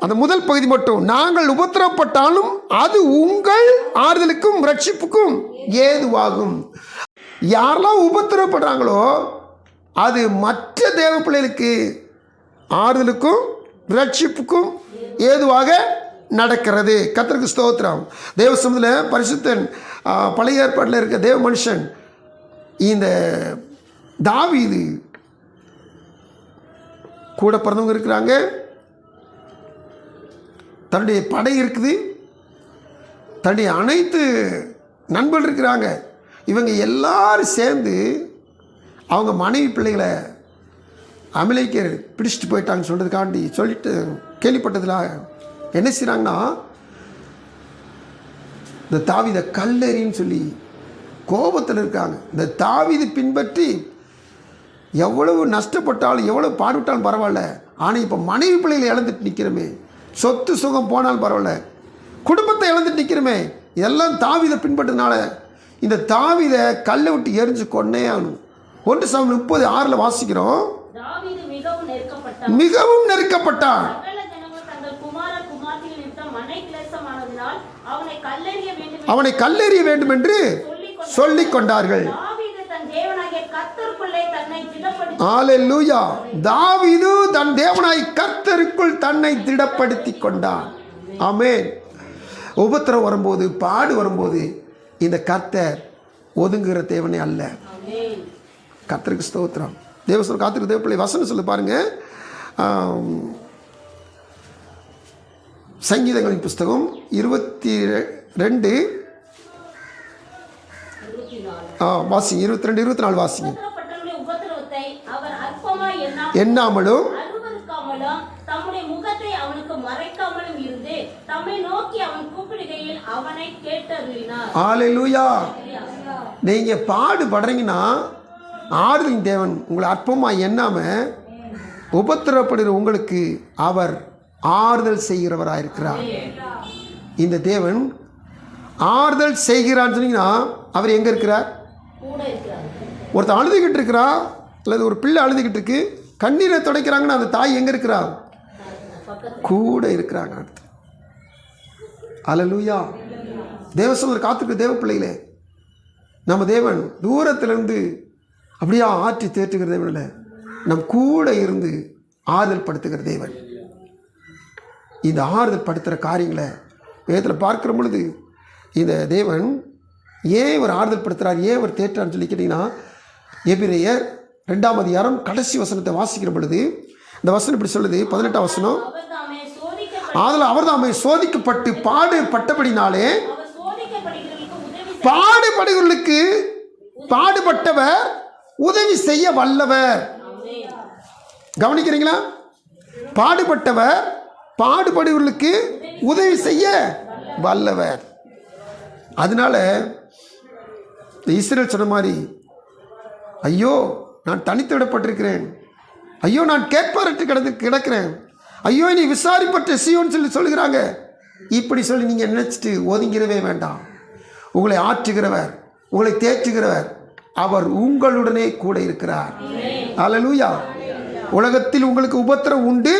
அந்த முதல் பகுதி மட்டும், நாங்கள் உபத்திரவப்பட்டாலும் அது உங்கள் ஆறுதலுக்கும் ரட்சிப்புக்கும் ஏதுவாகும். யாரெல்லாம் உபத்திரவப்படுறாங்களோ அது மற்ற தேவ பிள்ளைகளுக்கு ஆறுதலுக்கும் ரட்சிப்புக்கும் ஏதுவாக நடக்கிறது. கர்த்தருக்கு ஸ்தோத்திரம். தேவ சமூகத்தில் பரிசுத்தன், பழைய ஏற்பாட்டில் இருக்க தேவ மனுஷன் இந்த தாவீது கூட பிறந்தவங்க இருக்கிறாங்க, தன்னுடைய படை இருக்குது, தன்னுடைய அனைத்து நண்பர்கள் இருக்கிறாங்க. இவங்க எல்லாரும் சேர்ந்து அவங்க மனைவி பிள்ளைகளை அமலேக்கியர் பிடிச்சிட்டு போயிட்டாங்கன்னு சொல்கிறதுக்காண்டி சொல்லிட்டு கேள்விப்பட்டதில் என்ன செய்கிறாங்கன்னா, இந்த தாவீதை கல்லெறின்னு சொல்லி கோபத்தில் இருக்காங்க. இந்த தாவீது பின்பற்றி எவ்வளவு நஷ்டப்பட்டாலும் எவ்வளவு பாடுபட்டாலும் பரவாயில்ல, ஆனால் இப்போ மனைவி பிள்ளைகளை இழந்துட்டு நிற்கிறோமே, சொத்து சுகம் போனாலும் பரவாயில்ல, குடும்பத்தை இழந்துட்டு நிற்கிறோமே, இதெல்லாம் தாவீதை பின்பற்றதுனால இந்த தாவீதை கல்லை விட்டு எரிஞ்சு கொன்னே ஆகணும். 1 சாமுவேல் 30:6 வாசிக்கிறோம். தாவீது மிகவும் நெருக்கப்பட்டான். அவனை கல்லெறிய வேண்டும் என்று சொல்லிக் கொண்டார்கள். அல்லேலூயா. தாவீது தன் தேவனாய் கர்த்தருக்குள் தன்னை திடப்படுத்தி கொண்டான். ஆமென். உபத்திரம் வரும்போது, பாடு வரும்போது இந்த கர்த்தர் ஒதுங்குகிற தேவனே அல்ல. கர்த்தருக்கு ஸ்தோத்திரம். தேவசனம் காத்திருக்க தேவ பிள்ளை வசனம் சொல்லி பாருங்க. சங்கீதங்களின் புஸ்தகம் 22 வாசி 22, 24 வாசிங்க. எண்ணாமலும் தம்முடைய முகத்தை அவனுக்கு மறைக்காமலும் இருந்து தம்மை நோக்கி அவன் கூப்பிடுகையில் அவனை கேட்டருளினார். அல்லேலூயா. நீங்க பாடுபடுறீங்கன்னா ஆறுதலின் தேவன் உங்களை அற்பமாக எண்ணாம உபத்திரப்படுகிற உங்களுக்கு அவர் ஆறுதல் செய்கிறவராக இருக்கிறார். இந்த தேவன் ஆறுதல் செய்கிறான்னு சொன்னீங்கன்னா அவர் எங்கே இருக்கிறார்? கூட இருக்கிறார். ஒருத்தர் அழுதுகிட்டு இருக்கிறா, அல்லது ஒரு பிள்ளை அழுதுகிட்டு இருக்கு, கண்ணீரை துடைக்கிறாங்கன்னா அந்த தாய் எங்கே இருக்கிறா? கூட இருக்கிறாங்க. அல்லேலூயா. தேவசமர் காத்துக்கு தேவ பிள்ளைகளே, நம்ம தேவன் தூரத்திலிருந்து அப்படியே ஆற்றி தேற்றுகிற தேவன் இல்லை, நம் கூட இருந்து ஆறுதல் படுத்துகிற தேவன். இந்த ஆறுதல் படுத்துகிற காரியங்களை வேதத்தில் பார்க்குற பொழுது இந்த தேவன் ஏன் இவர் ஆறுதல் படுத்துகிறார், ஏன் இவர் தேற்றான்னு சொல்லி கேட்டிங்கன்னா, எபிரேயர் 2ஆம் அதிகாரம் கடைசி வசனத்தை வாசிக்கிற பொழுது இந்த வசனம் இப்படி சொல்லுது. 18ஆம் வசனம், அதில் அவர் தாமே சோதிக்கப்பட்டு பாடுபட்டபடினாலே பாடுபடுகிறவர்களுக்கு பாடுபட்டவர் உதவி செய்ய வல்லவர். கவனிக்கிறீங்களா? பாடுபட்டவர் பாடுபடுவர்களுக்கு உதவி செய்ய வல்லவர். அதனால இஸ்ரவேல் சொன்ன மாதிரி, ஐயோ நான் தனித்து விடப்பட்டிருக்கிறேன், ஐயோ நான் கேட்பாரற்று கிடக்கிறேன், ஐயோ நீ விசாரிப்பட்ட சியோன்னு சொல்லுகிறாங்க. இப்படி சொல்லி நீங்கள் நினைச்சிட்டு ஒதுங்கிறவே வேண்டாம். உங்களை ஆற்றுகிறவர், உங்களை தேற்றுகிறவர், அவர் உங்களுடனே கூட இருக்கிறார். அல்லேலூயா. உலகத்தில் உங்களுக்கு உபத்திரம் உண்டு,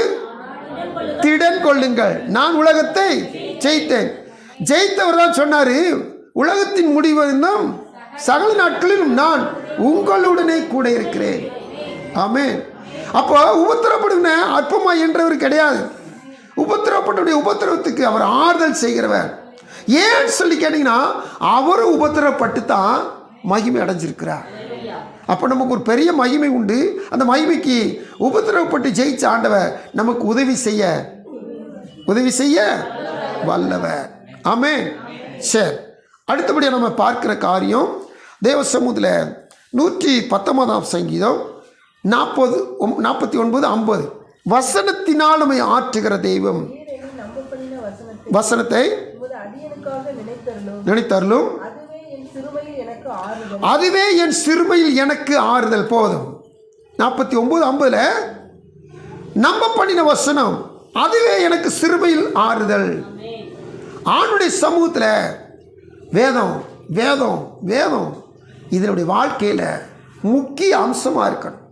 திடன் கொள்ளுங்கள், நான் உலகத்தை ஜெயித்தேன். ஜெயித்தவர் தான் சொன்னாரு, உலகத்தின் முடிவு இன்னும் சகல நாட்களிலும் நான் உங்களுடனே கூட இருக்கிறேன். ஆமென். அப்போ உபத்திரப்படுங்க அற்பமா என்றவர் கிடையாது. உபத்திரப்பட்டுடைய உபத்திரவத்துக்கு அவர் ஆறுதல் செய்கிறவர். ஏன்னு சொல்லி கேட்டீங்கன்னா, அவரும் உபத்திரப்பட்டு தான் மகிமை அடைஞ்சிருக்கிறார். அப்போ நமக்கு ஒரு பெரிய மகிமை உண்டு. அந்த மகிமைக்கு உபத்திரவப்பட்டு ஜெயிச்ச ஆண்டவர் நமக்கு உதவி செய்ய வல்லவர். ஆமென். சரி, அடுத்தபடியாக நம்ம பார்க்கிற காரியம் தேவ சமூகத்தில் 119ஆம் சங்கீதம் 49-50 வசனத்தினால் நம்மை ஆற்றுகிற தெய்வம், வசனத்தை நினைத்தருளும், அதுவே என் சிறுமையில் எனக்கு ஆறுதல். போதும். 49-50 நம்ப பண்ணின வசனம், அதுவே எனக்கு சிறுமையில் ஆறுதல். ஆணுடைய சமூகத்தில் வேதம் வேதம் வேதம் இதனுடைய வாழ்க்கையில் முக்கிய அம்சமாக இருக்கணும்.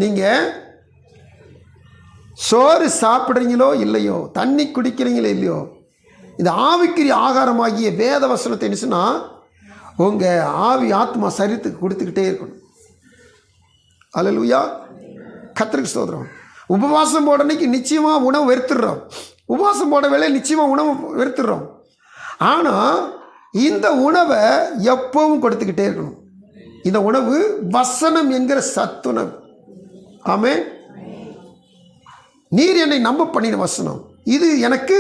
நீங்கள் சோறு சாப்பிட்றீங்களோ இல்லையோ, தண்ணி குடிக்கிறீங்களோ இல்லையோ, இந்த ஆவிக்குரிய ஆகாரமாகிய வேத வசனத்தை என்ன சொன்னால் உங்கள் ஆவி ஆத்மா சரீரத்துக்கு கொடுத்துக்கிட்டே இருக்கணும். அல்லேலூயா. கர்த்தருக்கு ஸ்தோத்திரம். உபவாசம் போட அன்னைக்கு நிச்சயமாக உணவு வெறுத்துடுறோம். உபவாசம் போட வேலை நிச்சயமாக உணவு வெறுத்துடுறோம். ஆனால் இந்த உணவை எப்பவும் கொடுத்துக்கிட்டே இருக்கணும். இந்த உணவு வசனம் என்கிற சத்துணவு. ஆமென். நீர் என்னை நம்ப பண்ணின வசனம், இது எனக்கு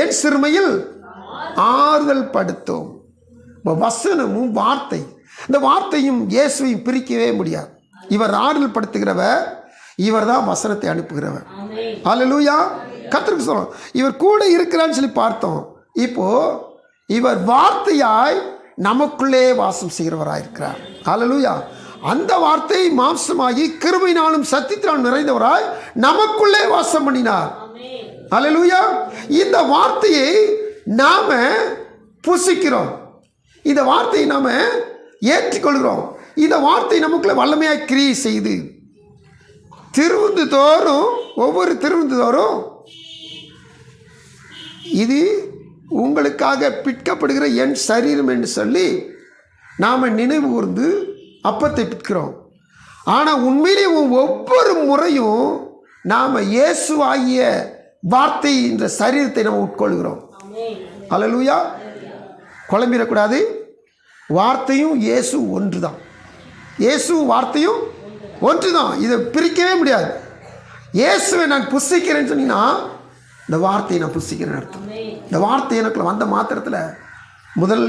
என் சிறுமையில் ஆறுதல் படுத்தும். வசனமும் வார்த்தை, இந்த வார்த்தையும் இயேசுவையும் பிரிக்கவே முடியாது. இவர் ஆறுதல் படுத்துகிறவர், இவர் தான் வசனத்தை அனுப்புகிறவர். அல்லேலூயா. கர்த்தருக்கு சொல்றோம், இவர் கூட இருக்கிறான்னு சொல்லி பார்த்தோம். இப்போ இவர் வார்த்தையாய் நமக்குள்ளே வாசம் செய்கிறவராயிருக்கிறார். அல்லேலூயா. அந்த வார்த்தை மாம்சமாகி கிருபையினாலும் சத்தியத்தினாலும் நிறைந்தவராய் நமக்குள்ளே வாசம் பண்ணினார். அல்லேலூயா. இந்த வார்த்தையை நாம புசிக்கிறோம், இந்த வார்த்தையை நாம ஏற்றுக்கொள்கிறோம். இந்த வார்த்தை நமக்குள்ள வல்லமையாய் கிரியை செய்து திருவுந்து தோறும், ஒவ்வொரு திருவுந்து தோறும் இது உங்களுக்காக பிற்கப்படுகிற என் சரீரம் என்று சொல்லி நாம் நினைவு கூர்ந்து அப்பத்தை பிற்கிறோம். ஆனால் உண்மையிலே ஒவ்வொரு முறையும் நாம் இயேசுவாகிய வார்த்தை என்ற சரீரத்தை நாம் உட்கொள்கிறோம். அல்லேலூயா. குழம்பிடக்கூடாது. வார்த்தையும் இயேசு ஒன்று தான். இயேசு வார்த்தையும் ஒன்று தான். இதை பிரிக்கவே முடியாது. இயேசுவை நான் புசிக்கிறேன்னு சொன்னீங்கன்னா இந்த வார்த்தையை நான் புசிக்கிறேன்னு அர்த்தம். இந்த வார்த்தை எனக்குள்ள வந்த மாத்திரத்தில் முதல்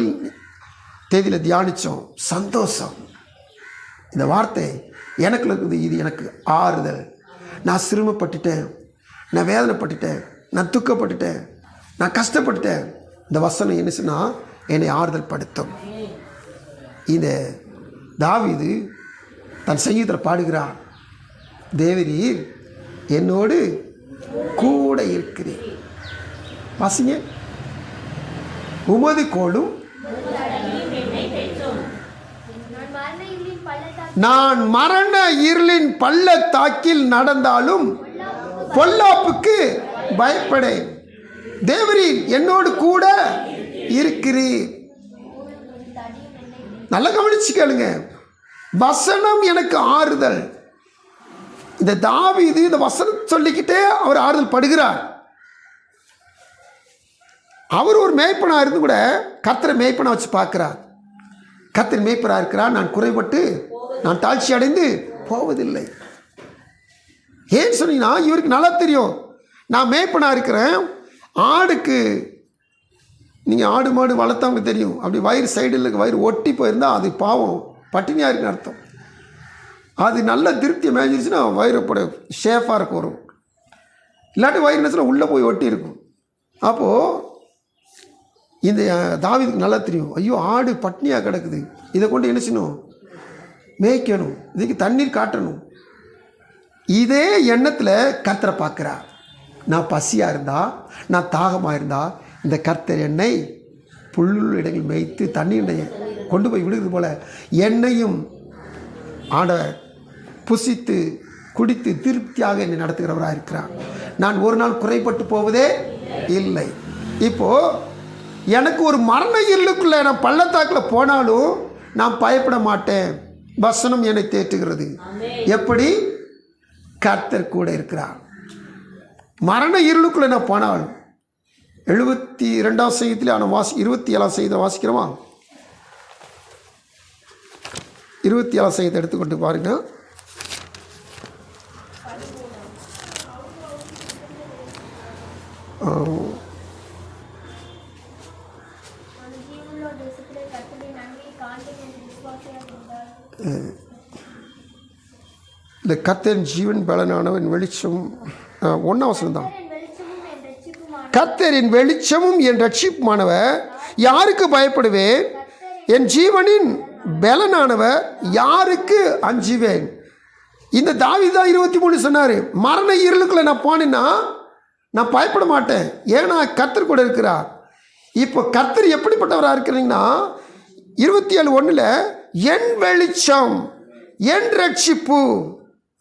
தேதியில் தியானித்தோம், சந்தோஷம். இந்த வார்த்தை எனக்குள்ள இருக்குது, இது எனக்கு ஆறுதல். நான் சிரமப்பட்டுட்டேன், நான் வேதனைப்பட்டுட்டேன், நான் துக்கப்பட்டுட்டேன், நான் கஷ்டப்பட்டுட்டேன். இந்த வசனம் என்ன சொன்னால் என்னை ஆறுதல் படுத்தும். இந்த தாவீது தன் சங்கீதத்தில் பாடுகிறார், தேவரீர் என்னோடு கூட இருக்கிறேன். வாசிங்க. உமது கோலும் நான் மரண இருளின் பள்ளத்தாக்கில் நடந்தாலும் பொல்லாப்புக்கு பயப்படேன். தேவரீர் என்னோடு கூட இருக்கிறீர். நல்லா கவனிச்சு கேளுங்க. வசனம் எனக்கு ஆறுதல். இந்த தாவீது இந்த வசனம் சொல்லிக்கிட்டே அவர் ஆறுதல் படுகிறார். அவர் ஒரு மேய்ப்பனா இருந்து கூட கர்த்தரை மேய்ப்பனா வச்சு பார்க்கிறார். கர்த்தர் மேய்ப்பனா இருக்கிறார், நான் குறைபட்டு நான் தாழ்ச்சி அடைந்து போவதில்லை. ஏன் சொன்னீங்கன்னா, இவருக்கு நல்லா தெரியும் நான் மேய்ப்பனா இருக்கிறேன். ஆடுக்கு நீங்கள் ஆடு மாடு வளர்த்தவங்க தெரியும், அப்படி வயிறு சைடில் வயிறு ஒட்டி போயிருந்தால் அது பாவம், பட்டினியாக இருக்குன்னு அர்த்தம். அது நல்ல திருப்தியை மேய்ஞ்சிருச்சுன்னா வயிறு போட ஷேஃபாக இருக்கும் வரும். இல்லாட்டி வயிறு நேரத்தில் உள்ளே போய் ஒட்டி இருக்கும். அப்போது இந்த தாவீதுக்கு நல்லா தெரியும், ஐயோ ஆடு பட்னியாக கிடக்குது, இதை கொண்டு என்ன செய்யணும், மேய்க்கணும், இதுக்கு தண்ணீர் காட்டணும். இதே எண்ணத்தில் கர்த்தரை பார்க்குறார். நான் பசியாக இருந்தால், நான் தாகமாக இருந்தால், இந்த கர்த்தர் என்னை புல்லுள்ள இடங்கள் மேய்த்து தண்ணீரை கொண்டு போய் விடுகிறது போல என்னையும் ஆண்டவர் புசித்து குடித்து திருப்தியாக என்னை நடத்துகிறவராக இருக்கிறார். நான் ஒரு நாள் குறைபட்டு போவதே இல்லை. இப்போது எனக்கு ஒரு மரண இருளுக்குள்ளே நான் பள்ளத்தாக்கில் போனாலும் நான் பயப்பட மாட்டேன். வசனம் என்னை தேற்றுகிறது. எப்படி? கர்த்தர் கூட இருக்கிறார். மரண இருளுக்குள்ளே நான் போனாலும் 72ஆம் சங்கீதத்தில் 27ஆம் சங்கீதம் வாசிக்கிறோமா? 27ஆம் சங்கீதத்தை எடுத்துக்கொண்டு பாருங்க. இந்த கர்த்தரின் ஜீவன் பலனானவன் வெளிச்சம் 1ஆம் வசனம் தான். கர்த்தரின் வெளிச்சமும் என் ரட்சிப்புமானவர், யாருக்கு பயப்படுவேன்? என் ஜீவனின் பலனானவர், யாருக்கு அஞ்சுவேன்? இந்த தாவீது தான் 23 சொன்னார். மரண இருளுக்குள்ள நான் போனேன்னா நான் பயப்பட மாட்டேன், ஏன்னா கர்த்தர் கூட இருக்கிறார். இப்போ கர்த்தர் எப்படிப்பட்டவராக இருக்கிறீங்கன்னா 27:1 என் வெளிச்சம் என் ரட்சிப்பு.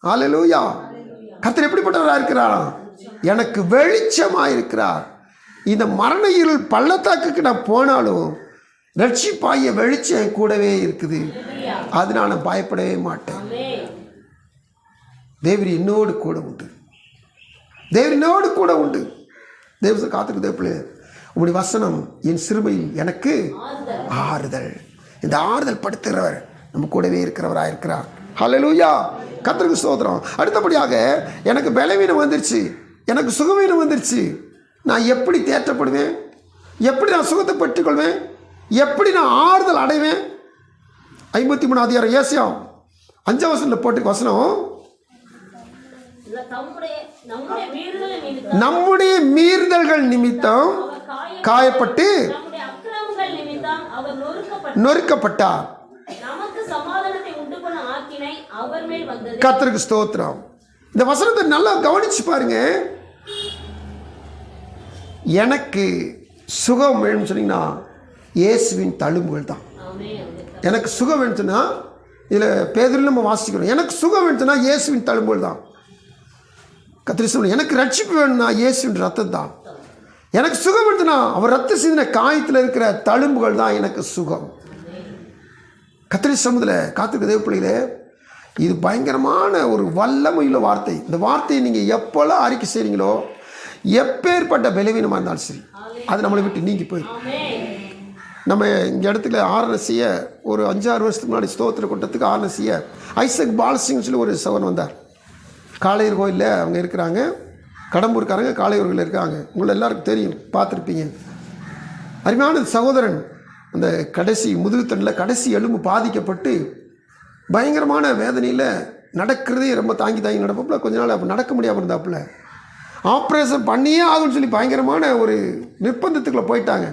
ஹல்லேலூயா. கர்த்தர் எப்படிப்பட்டவராக இருக்கிறாரா? எனக்கு வெளிச்சமாக இருக்கிறார். இந்த மரண இருள் பள்ளத்தாக்குக்கு நான் போனாலும் ரட்சிப்பாகிய வெளிச்சம் கூடவே இருக்குது. அதனால நான் பயப்படவே மாட்டேன். தேவரி என்னோடு கூட உண்டு. தேவரி என்னோடு கூட உண்டு. தேவச காத்துக்கு தேவப்பிள்ளை, உங்களுடைய வசனம் என் சிறுமையில் எனக்கு ஆறுதல். இந்த ஆறுதல் படுத்துகிறவர் நம்ம கூடவே இருக்கிறவராக இருக்கிறார். ஹல்லேலூயா. கர்த்தருக்கு ஸ்தோத்திரம். அடுத்தபடியாக எனக்கு பலவீனம் வந்துருச்சு, எனக்கு சுகவீனம் வந்துருச்சு, நான் எப்படி தேற்றப்படுவேன்? எப்படி நான் சுகத்தை பெற்றுக்கொள்வேன்? எப்படி நான் ஆறுதல் அடைவேன்? 53 அதிகாரம் ஏசாயா 5 வசனத்தில் போட்டு வசனம், நம்முடைய மீறுதல்கள் நிமித்தம் காயப்பட்டு நொறுக்கப்பட்டார். கர்த்தருக்கு ஸ்தோத்திரம். இந்த வசனத்தை நல்லா கவனிச்சு பாருங்க. எனக்கு சுகம் வேணும்னு சொன்னீங்கன்னா இயேசுவின் தழும்புகள் தான். எனக்கு சுகம் வேணும்னு சொன்னால், இதில் பேதுருல நம்ம வாசிக்கிறோம், எனக்கு சுகம் வேணும்னு சொன்னால் இயேசுவின் தழும்புகள் தான். கர்த்தர் சொல்லுங்க, எனக்கு ரட்சிப்பு வேணும்னா இயேசுவின் ரத்தம் தான். எனக்கு சுகம் வேணும்னா அவர் ரத்த சிந்தின காயத்தில் இருக்கிற தழும்புகள் தான் எனக்கு சுகம். கர்த்தர் சமூகத்தில் காத்திருக்க தேவப்பிள்ளைகளே, இது பயங்கரமான ஒரு வல்லமையுள்ள வார்த்தை. இந்த வார்த்தையை நீங்கள் எப்போல்லாம் அறிக்கை செய்கிறீங்களோ, எப்பேற்பட்ட பலவீனமாக இருந்தாலும் சரி, அது நம்மளை விட்டு நீங்கி போயிடும். நம்ம இங்கே இடத்துல ஆராதனை செய்ய ஒரு 5-6 வருஷத்துக்கு முன்னாடி ஸ்தோத்திர கூட்டத்துக்கு ஆராதனை செய்ய ஐசக் பாலசிங்னு சொல்லி ஒரு சகோதரன் வந்தார். காளையர் கோயிலில் அவங்க இருக்கிறாங்க, கடம்பூர்காரங்க காளையூர்கள் இருக்காங்க. உங்களை எல்லாருக்கும் தெரியும், பார்த்துருப்பீங்க. அருமையான சகோதரன் அந்த கடைசி முதுகுத்தண்டில் கடைசி எலும்பு பாதிக்கப்பட்டு பயங்கரமான வேதனையில் நடக்கிறதே ரொம்ப தாங்கி நடப்பப்பில் கொஞ்ச நாள் அப்போ நடக்க முடியாமல் இருந்தாப்புல ஆப்ரேஷன் பண்ணியே ஆகும்னு சொல்லி பயங்கரமான ஒரு நிர்பந்தத்துக்குள்ளே போயிட்டாங்க.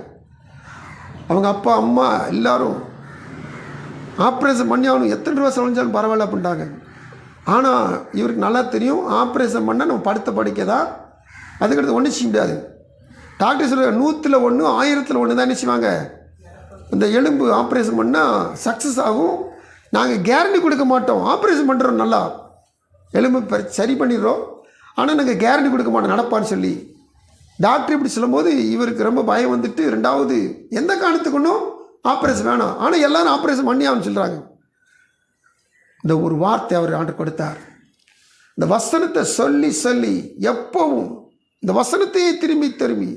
அவங்க அப்பா அம்மா எல்லாரும் ஆப்ரேஷன் பண்ணி ஆகணும், எத்தனை ரூபா செலவழிஞ்சாலும் பரவாயில்ல அப்படின்ட்டாங்க. ஆனால் இவருக்கு நல்லா தெரியும், ஆப்ரேஷன் பண்ணால் நம்ம படுத்த படிக்க தான், அதுக்கடுத்து ஒன்றும் செய்ய முடியாது. டாக்டர் சொல்ல 100ல் 1 1000ல் 1 தான் நினச்சிவாங்க. இந்த எலும்பு ஆப்ரேஷன் பண்ணால் சக்ஸஸ் ஆகும், நாங்கள் கேரண்டி கொடுக்க மாட்டோம். ஆப்ரேஷன் பண்ணுறோம், நல்லா எலும்பு சரி பண்ணிடுறோம், ஆனால் நாங்கள் கேரண்டி கொடுக்க மாட்டோம் நடப்பான்னு சொல்லி டாக்டர் இப்படி சொல்லும்போது இவருக்கு ரொம்ப பயம் வந்துட்டு, 2வது எந்த காரணத்துக்குன்னும் ஆப்ரேஷன் வேணாம், ஆனால் எல்லாரும் ஆப்ரேஷன் பண்ணி ஆகுன்னு சொல்கிறாங்க. இந்த ஒரு வார்த்தை அவர் ஆண்டு கொடுத்தார். இந்த வசனத்தை சொல்லி சொல்லி எப்பவும் இந்த வசனத்தையே திரும்பி திரும்பி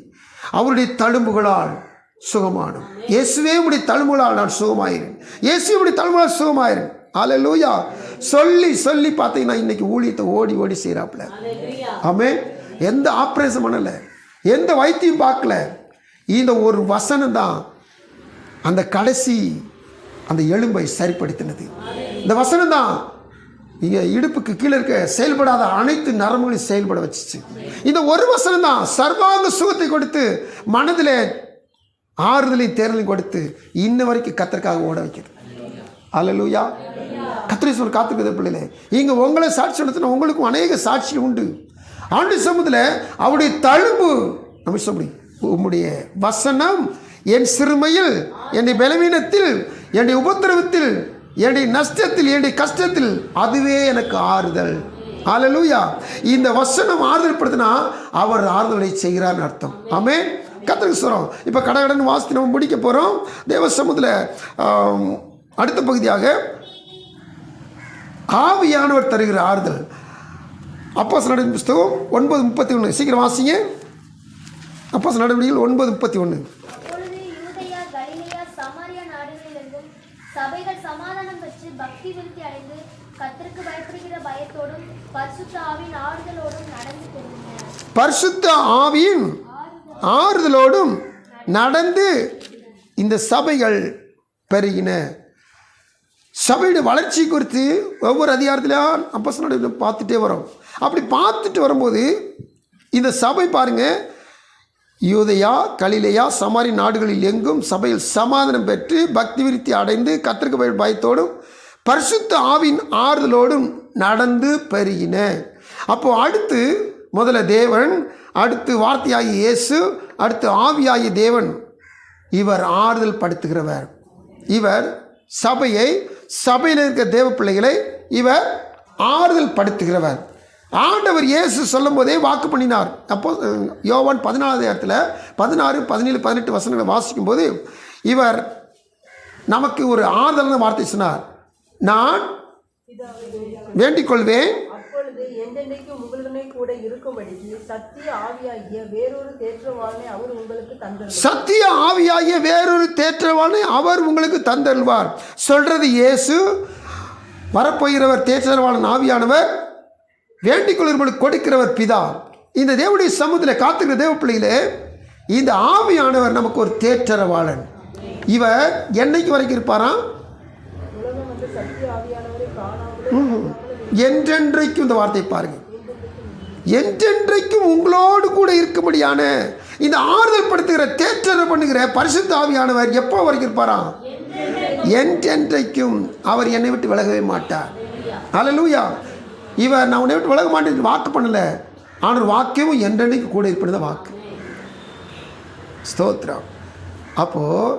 அவருடைய தழும்புகளால் சுகமானும், இயேசுவே உடைய தழும்புகளால் நான் சுகமாயிறேன், இயேசுவே உடைய தழும்புகளால் சுகமாயிறேன். அல்லேலூயா. சொல்லி சொல்லி பார்த்தீங்கன்னா இன்னைக்கு ஊழியத்தை ஓடி ஓடி செய்கிறாப்புல. ஆமென். எந்த ஆப்ரேஷன் பண்ணலை, எந்த வைத்தியம் பார்க்கல, இந்த ஒரு வசனம் தான் அந்த கடைசி அந்த எலும்பை சரிப்படுத்தினது. இந்த வசனம் தான் இங்கே இடுப்புக்கு கீழே இருக்க செயல்படாத அனைத்து நரம்புகளையும் செயல்பட வச்சிச்சு. இந்த ஒரு வசனம் தான் சர்வாங்க சுகத்தை கொடுத்து மனதில் ஆறுதலையும் தேர்தலையும் கொடுத்து இன்ன வரைக்கும் கத்தருக்காக ஓட வைக்கிறது. அல்லேலூயா. கத்திரீஸ்வரர் காத்துக்கிறது பிள்ளைகளே. இங்கே உங்களை சாட்சி நடத்தின உங்களுக்கும் அநேக சாட்சி உண்டு. ஆண்டு சமூகத்தில் அவருடைய தழும்பு நம்ம சொல்ல உம்முடைய வசனம் என் சிறுமையில், என்னுடைய பலவீனத்தில், என்னுடைய உபத்திரவத்தில், என்னுடைய நஷ்டத்தில், என்னுடைய கஷ்டத்தில் அதுவே எனக்கு ஆறுதல். அல்லேலூயா. இந்த வசனம் ஆறுதல் படுத்தினா அவர் ஆறுதலை செய்கிறார்னு அர்த்தம். ஆமென். கர்த்தருக்கு ஸ்தோத்திரம். இப்போ கடகடன் வாசித்து நம்ம முடிக்க போகிறோம். தேவ சமூகத்தில் அடுத்த பகுதியாக ஆவியானவர் தருகிற ஆறுதல். அப்போஸ்தலர் நடவடிக்கைகள் புஸ்தகம் 9:31. சீக்கிரம் வாசிங்க. அப்போஸ்தலர் நடவடிக்கைகள் 9:31. அப்பொழுது யூதேயா, கலிலேயா, சமாரியா நாடுகளிலெங்கும் சபைகள் சமாதானம் பெற்று பக்தி விருத்தி அடைந்து கர்த்தருக்கு பயப்படுகிற பயத்தோடும் பரிசுத்த ஆவியின் ஆறுதலோடும் நடந்து கொண்டிருந்தன. பரிசுத்த ஆவியின் ஆறுதலோடும் நடந்து இந்த சபைகள் பெருகின. சபையுடைய வளர்ச்சி குறித்து ஒவ்வொரு அதிகாரத்திலும் அப்போஸ்தலர் பார்த்துட்டே வரோம். அப்படி பார்த்துட்டு வரும்போது இந்த சபை பாருங்கள், யூதேயா, கலிலேயா, சமாரி நாடுகளில் எங்கும் சபையில் சமாதானம் பெற்று பக்தி விருத்தி அடைந்து கர்த்தருக்கு பயத்தோடும் பரிசுத்த ஆவியின் ஆறுதலோடும் நடந்து பெருகின. அப்போது அடுத்து முதல்ல தேவன், அடுத்து வார்த்தையாகிய இயேசு, அடுத்து ஆவியாகிய தேவன். இவர் ஆறுதல் படுத்துகிறவர். இவர் சபையில் இருக்கிற தேவ பிள்ளைகளை இவர் ஆறுதல் படுத்துகிறவர். ஆண்டவர் இயேசு சொல்லும் போதே வாக்கு பண்ணினார். அப்போ யோவான் 14வது இடத்துல 16, 17, 18 வசனங்களை வாசிக்கும் போது இவர் நமக்கு ஒரு ஆறுதலான வார்த்தை சொன்னார். நான் வேண்டிக் கொள்வேன், அப்பொழுது என்றென்றைக்கும் உங்களுடனே கூட இருக்கும்படிக்கு சத்திய ஆவியாகிய வேறொரு தேற்றவாளனை அவர் உங்களுக்கு தந்தருள்வார். சத்திய ஆவியாகிய வேறொரு தேற்றவாளனை அவர் உங்களுக்கு தந்தருள்வார். சொல்றது இயேசு, வரப்போகிறவர் தேற்றவாளன் ஆவியானவர், வேண்டிக் கொள்ளும்படி கொடுக்கிறவர் பிதா. இந்த தேவனுடைய சமூகத்தில் காத்துக்கிற தேவ பிள்ளைகளே, இந்த ஆவியானவர் நமக்கு ஒரு தேற்றரவாளன். இவர் என்னைக்கு வரைக்கும் இருப்பாராம்? உலகம் வந்து சத்திய ஆவியானவரை காணாமல் என்றென்றைக்கும். இந்த வார்த்தை பாருங்க, என்றென்றைக்கும் உங்களோடு கூட இருக்கும்படியான இந்த ஆறுதல் படுத்துகிற தேற்றரை பண்ணுகிற பரிசுத்த ஆவியானவர் எப்போ வரைக்கும் இருப்பாராம்? என்றென்றைக்கும். அவர் என்னை விட்டு விலகவே மாட்டார். அல்லேலூயா. இவர் நான் உன்னை விட்டு விலக மாட்டேன் வாக்கு பண்ணலை, ஆனால் வாக்கியமும் என்றென்றைக்கு கூட இருப்பது வாக்கு. ஸ்தோத்திரம். அப்போது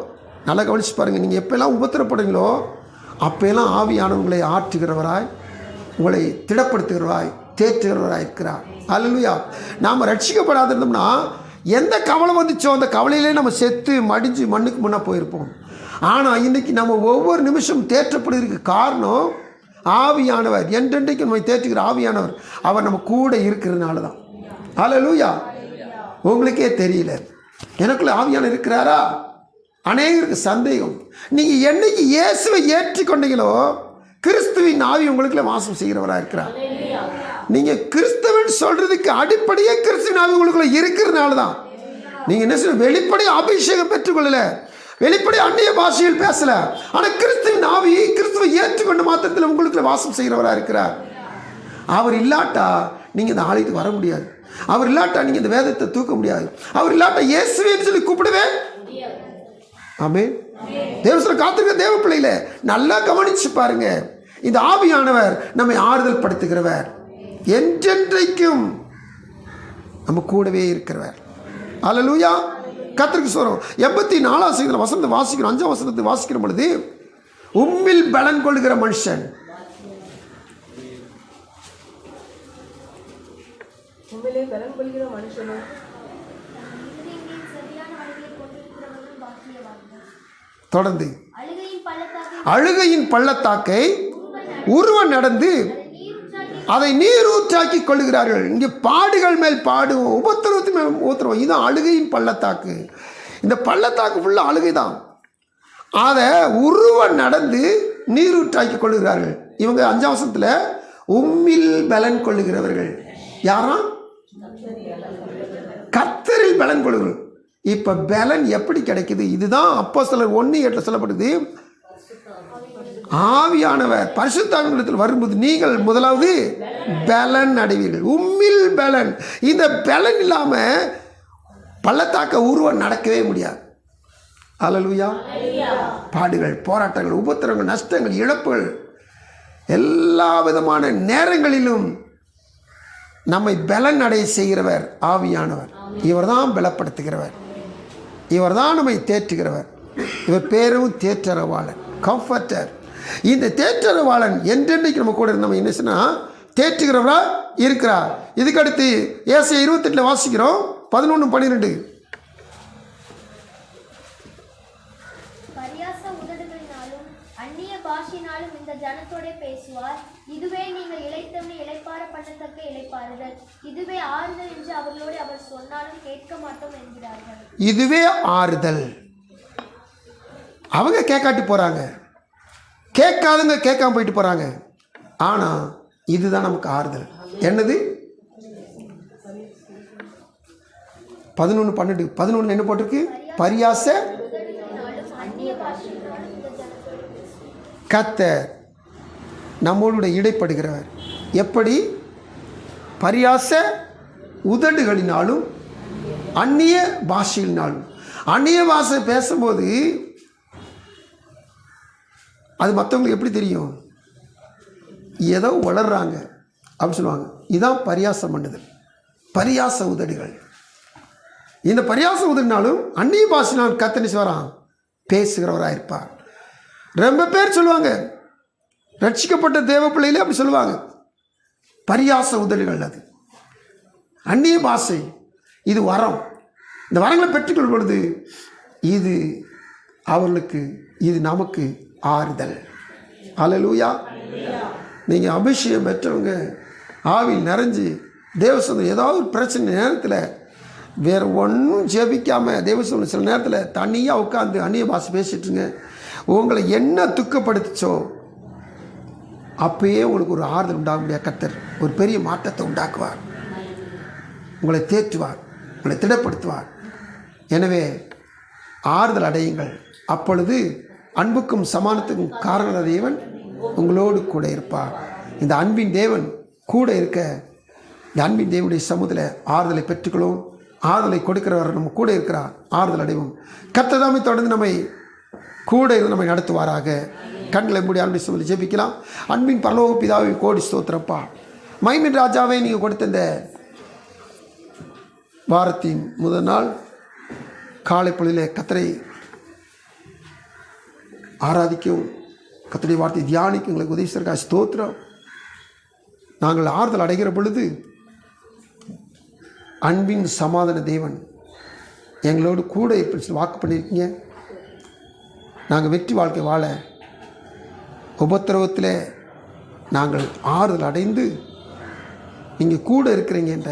நல்லா கவனிச்சு பாருங்கள், நீங்கள் எப்போல்லாம் உபத்திரப்படுங்களோ அப்போல்லாம் ஆவியானவர்களை ஆற்றுகிறவராய், உங்களை திடப்படுத்துகிறவராய், தேற்றுகிறவராய் இருக்கிறார். அல்லேலூயா. நாம் ரட்சிக்கப்படாத இருந்தோம்னா எந்த கவலை வந்துச்சோ அந்த கவலையிலே நம்ம செத்து மடிஞ்சு மண்ணுக்கு முன்னே போயிருப்போம். ஆனால் இன்றைக்கி நம்ம ஒவ்வொரு நிமிஷம் தேற்றப்படுவதற்கு காரணம் ஆவியானவர். என்றென்றைக்கு நம்ம தேற்றுகிற ஆவியானவர் அவர் நம்ம கூட இருக்கிறதுனால தான். அல்லேலூயா. உங்களுக்கே தெரியல எனக்குள்ள ஆவியானவர் இருக்கிறாரா? அநேகருக்கு சந்தேகம். நீங்கள் என்னைக்கு இயேசுவை ஏற்றுக்கொண்டீங்களோ கிறிஸ்துவின் ஆவி உங்களுக்குள்ள வாசம் செய்கிறவராக இருக்கிறார். நீங்கள் கிறிஸ்துவன் சொல்கிறதுக்கு அடிப்படையே கிறிஸ்துவின் ஆவி உங்களுக்குள்ள இருக்கிறதுனால தான். நீங்கள் என்ன சொல்ல, வெளிப்படை அபிஷேகம் பெற்றுக்கொள்ளல, வெளிப்படை அந்நிய பாஷையில் பேசல, ஆனால் கிறிஸ்துவின் ஆவி கிறிஸ்துவை ஏற்றுக்கொண்ட மாத்திரத்தில் உங்களுக்குள்ள வாசம் செய்கிறவராக இருக்கிறார். அவர் இல்லாட்டா நீங்கள் இந்த ஆலயத்துக்கு வர முடியாது. அவர் இல்லாட்டா நீங்கள் இந்த வேதத்தை தூக்க முடியாது. அவர் இல்லாட்டா இயேசுவேன்னு சொல்லி கூப்பிடுவே. ஆமென். தேவசனம் காத்திருக்க தேவ பிள்ளையில நல்லா கவனிச்சு பாருங்க, இந்த ஆவியானவர் நம்மை ஆறுதல் படுத்துகிறவர், என்றென்றைக்கும் நம்ம கூடவே இருக்கிறவர். அல்லேலூயா. கர்த்தருக்கு ஸ்தோத்திரம். 84 சங்கீதத்தில் வசனத்தை வாசிக்கிறோம். 5 வசனத்தை வாசிக்கிற பொழுது உம்மில் பலன் கொள்கிற மனுஷன், உண்மையிலே பலன் கொள்கிற மனுஷனும் இருதயங்களில் சரியான வழிகளை கொண்டிருக்கிறவர்களும் பாக்கியவான்கள். தொடர்ந்து அழுகையின் அழுகையின் பள்ளத்தாக்கை பள்ளத்தாக்கை உருவ நடந்து அதை நீரூற்றாக்கி கொள்ளுகிறார்கள். இங்கே பாடுகள் மேல் பாடும், உபத்திரவத்தின் மேல் உபத்திரவம். இதுதான் அழுகையின் பள்ளத்தாக்கு. இந்த பள்ளத்தாக்கு ஃபுல்லாக அழுகை தான். அதை உருவ நடந்து நீரூற்றாக்கி கொள்ளுகிறார்கள். இவங்க 5 வசனத்தில் உம்மில் பலன் கொள்ளுகிறவர்கள் யாரா? கர்த்தரில் பலன் கொள்ளுகிறவர்கள். இப்போ பலன் எப்படி கிடைக்குது? இதுதான் அப்போஸ்தலர் 1:8 சொல்லப்படுது. ஆவியானவர் பரிசுத்தாவினிடத்தில் வரும்போது நீங்கள் முதலாவது பலன் அடைவீர்கள். உம்மில் பலன். இந்த பலன் இல்லாமல் பள்ளத்தாக்க உருவம் நடக்கவே முடியாது. அல்லேலூயா. பாடுகள், போராட்டங்கள், உபத்திரங்கள், நஷ்டங்கள், இழப்புகள், எல்லா விதமான நேரங்களிலும் நம்மை பலன் அடைய செய்கிறவர் ஆவியானவர். இவர் தான் பலப்படுத்துகிறவர். இவர் தான் நம்மை தேற்றுகிறவர். இவர் பேரும் தேற்றரவாளன், கம்ஃபர்டர். இந்த தேற்றரவாளன் என்றென்றைக்கு நம்ம கூட நம்ம என்ன சொன்னால் தேற்றுகிறவரா இருக்கிறார். இதுக்கடுத்து ஏசாயா 28 வாசிக்கிறோம் 11-12. பரியாச உதடுகளினாலும் அந்நிய பாஷையினாலும் இந்த ஜனத்தோட பேசுவார். இதுவே நீங்கள் இளைத்தவனை இளைப்பாற பண்ணத்தக்க இளைப்பாறுதல், இதுவே ஆறுதல் என்று அவர்களோடு அவர் சொன்னாலும் கேட்க மாட்டோம் என்கிறார்கள். இதுவே ஆறுதல். அவங்க கேட்காட்டி போகிறாங்க, கேட்காதுங்க கேட்காம போயிட்டு போகிறாங்க. ஆனால் இதுதான் நமக்கு ஆறுதல். என்னது? 11-12. 11 என்ன போட்டிருக்கு? பரியாச கர்த்தர் நம்மோடு இடைப்படுகிறவர். எப்படி? பரியாச உதடுகளினாலும் அந்நிய பாஷைகளினாலும். அந்நிய பாஷை பேசும்போது அது மற்றவங்களுக்கு எப்படி தெரியும்? ஏதோ வளர்றாங்க அப்படின்னு சொல்லுவாங்க. இதுதான் பரியாசம் பண்ணுதல், பரியாச உதடுகள். இந்த பரியாச உதடினாலும் அந்நிய பாஷையினால் கர்த்தர் வரான் பேசுகிறவராக இருப்பார். ரொம்ப பேர் சொல்லுவாங்க, ரட்சிக்கப்பட்ட தேவ பிள்ளைகளே அப்படி சொல்லுவாங்க. பரியாச உதடுகள் அது அந்நிய பாஷை. இது வரம். இந்த வரங்களை பெற்றுக்கொள்ளும் பொழுது இது அவர்களுக்கு, இது நமக்கு ஆறுதல். அல்லேலூயா. நீங்கள் அபிஷேகம் பெற்றவங்க, ஆவியில் நிறைஞ்சு தேவசனம் ஏதாவது ஒரு பிரச்சனை நேரத்தில் வேறு ஒன்றும் ஜெபிக்காமல் தேவசனம் சில நேரத்தில் தனியாக உட்காந்து அந்நிய பாஷை பேசிட்டுருங்க. உங்களை என்ன துக்கப்படுத்துச்சோ அப்பயே உங்களுக்கு ஒரு ஆறுதல் உண்டாக முடியாது. கர்த்தர் ஒரு பெரிய மாற்றத்தை உண்டாக்குவார். உங்களை தேற்றுவார், உங்களை திடப்படுத்துவார். எனவே ஆறுதல் அடையுங்கள். அப்பொழுது அன்புக்கும் சமானத்துக்கும் காரண தேவன் உங்களோடு கூட இருப்பார். இந்த அன்பின் தேவன் கூட இருக்க, இந்த அன்பின் தேவனுடைய சமூகத்தில் ஆறுதலை பெற்றுக்கொள்வோம். ஆறுதலை கொடுக்கிறவர் நம்ம கூட இருக்கிறார். ஆறுதல் அடைவோம். கர்த்தர் தாமே தொடர்ந்து நம்மை கூட இருந்து நம்மை நடத்துவாராக. கண்களை மூடி ஆண்டு சொல்லி ஜெபிக்கலாம். அன்பின் பரலோக பிதாவை கோடி ஸ்தோத்திரப்பா. மைமின் ராஜாவை நீங்கள் கொடுத்த இந்த வாரத்தின் முதல் நாள் காலை பொழுதிலே கர்த்தரை ஆராதிக்கவும் கர்த்தருடைய வார்த்தை தியானிக்கும் எங்களுக்கு உதவி செய்வதற்காக ஸ்தோத்திரம். நாங்கள் ஆறுதல் அடைகிற பொழுது அன்பின் சமாதான தேவன் எங்களோடு கூட இருப்பேன் வாக்கு பண்ணியிருக்கீங்க. நாங்கள் வெற்றி வாழ்க்கை வாழ உபத்திரவத்தில் நாங்கள் ஆறுதல் அடைந்து நீங்கள் கூட இருக்கிறீங்க என்ற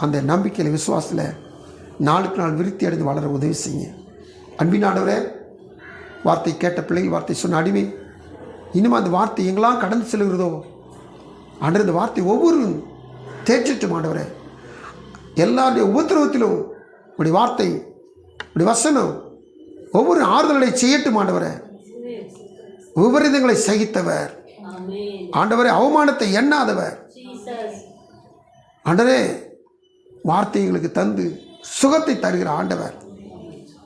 அந்த நம்பிக்கையில் விசுவாசத்தில் நாளுக்கு நாள் விருத்தி அடைந்து வளர உதவி செய்யுங்க. அன்பின் ஆண்டவரே, வார்த்தை கேட்ட பிள்ளைகள், வார்த்தை சொன்ன அடிமை, இன்னும் அந்த வார்த்தை எங்கெல்லாம் கடந்து செல்கிறதோ அன்று இந்த வார்த்தை ஒவ்வொரு தேற்றிட்டும் ஆண்டவரே. எல்லாருடைய உபத்திரவத்திலும் உடைய வார்த்தை, உடைய வசனம் ஒவ்வொரு ஆறுதலை செய்யட்டும் ஆண்டவரே. விபரீதங்களை சகித்தவர் ஆண்டவரே, அவமானத்தை எண்ணாதவர் ஆண்டவரே, வார்த்தைகளுக்கு தந்து சுகத்தை தருகிற ஆண்டவர்.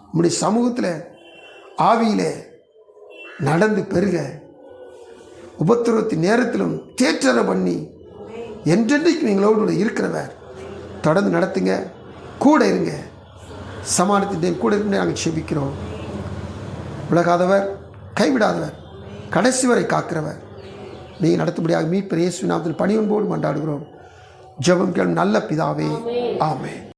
உம்முடைய சமூகத்தில் ஆவியிலே நடந்து பெருக, உபத்திரவத்தின் நேரத்திலும் தேற்றர பண்ணி என்றென்றைக்கு எங்களோடு இருக்கிறவர். தொடர்ந்து நடத்துங்க, கூட இருங்க. சமாளித்து தேவன் கூட இருந்து நாங்கள் செபிக்கிறோம். விலகாதவர், கைவிடாதவர், கடைசி வரை காக்கிறவர், நீங்கள் நடத்தும்படியாக மீட்பர் இயேசு நாமத்தில் பணிவன்போடு மன்றாடுகிறோம். ஜெபம் கேளும் நல்ல பிதாவே, ஆமென்.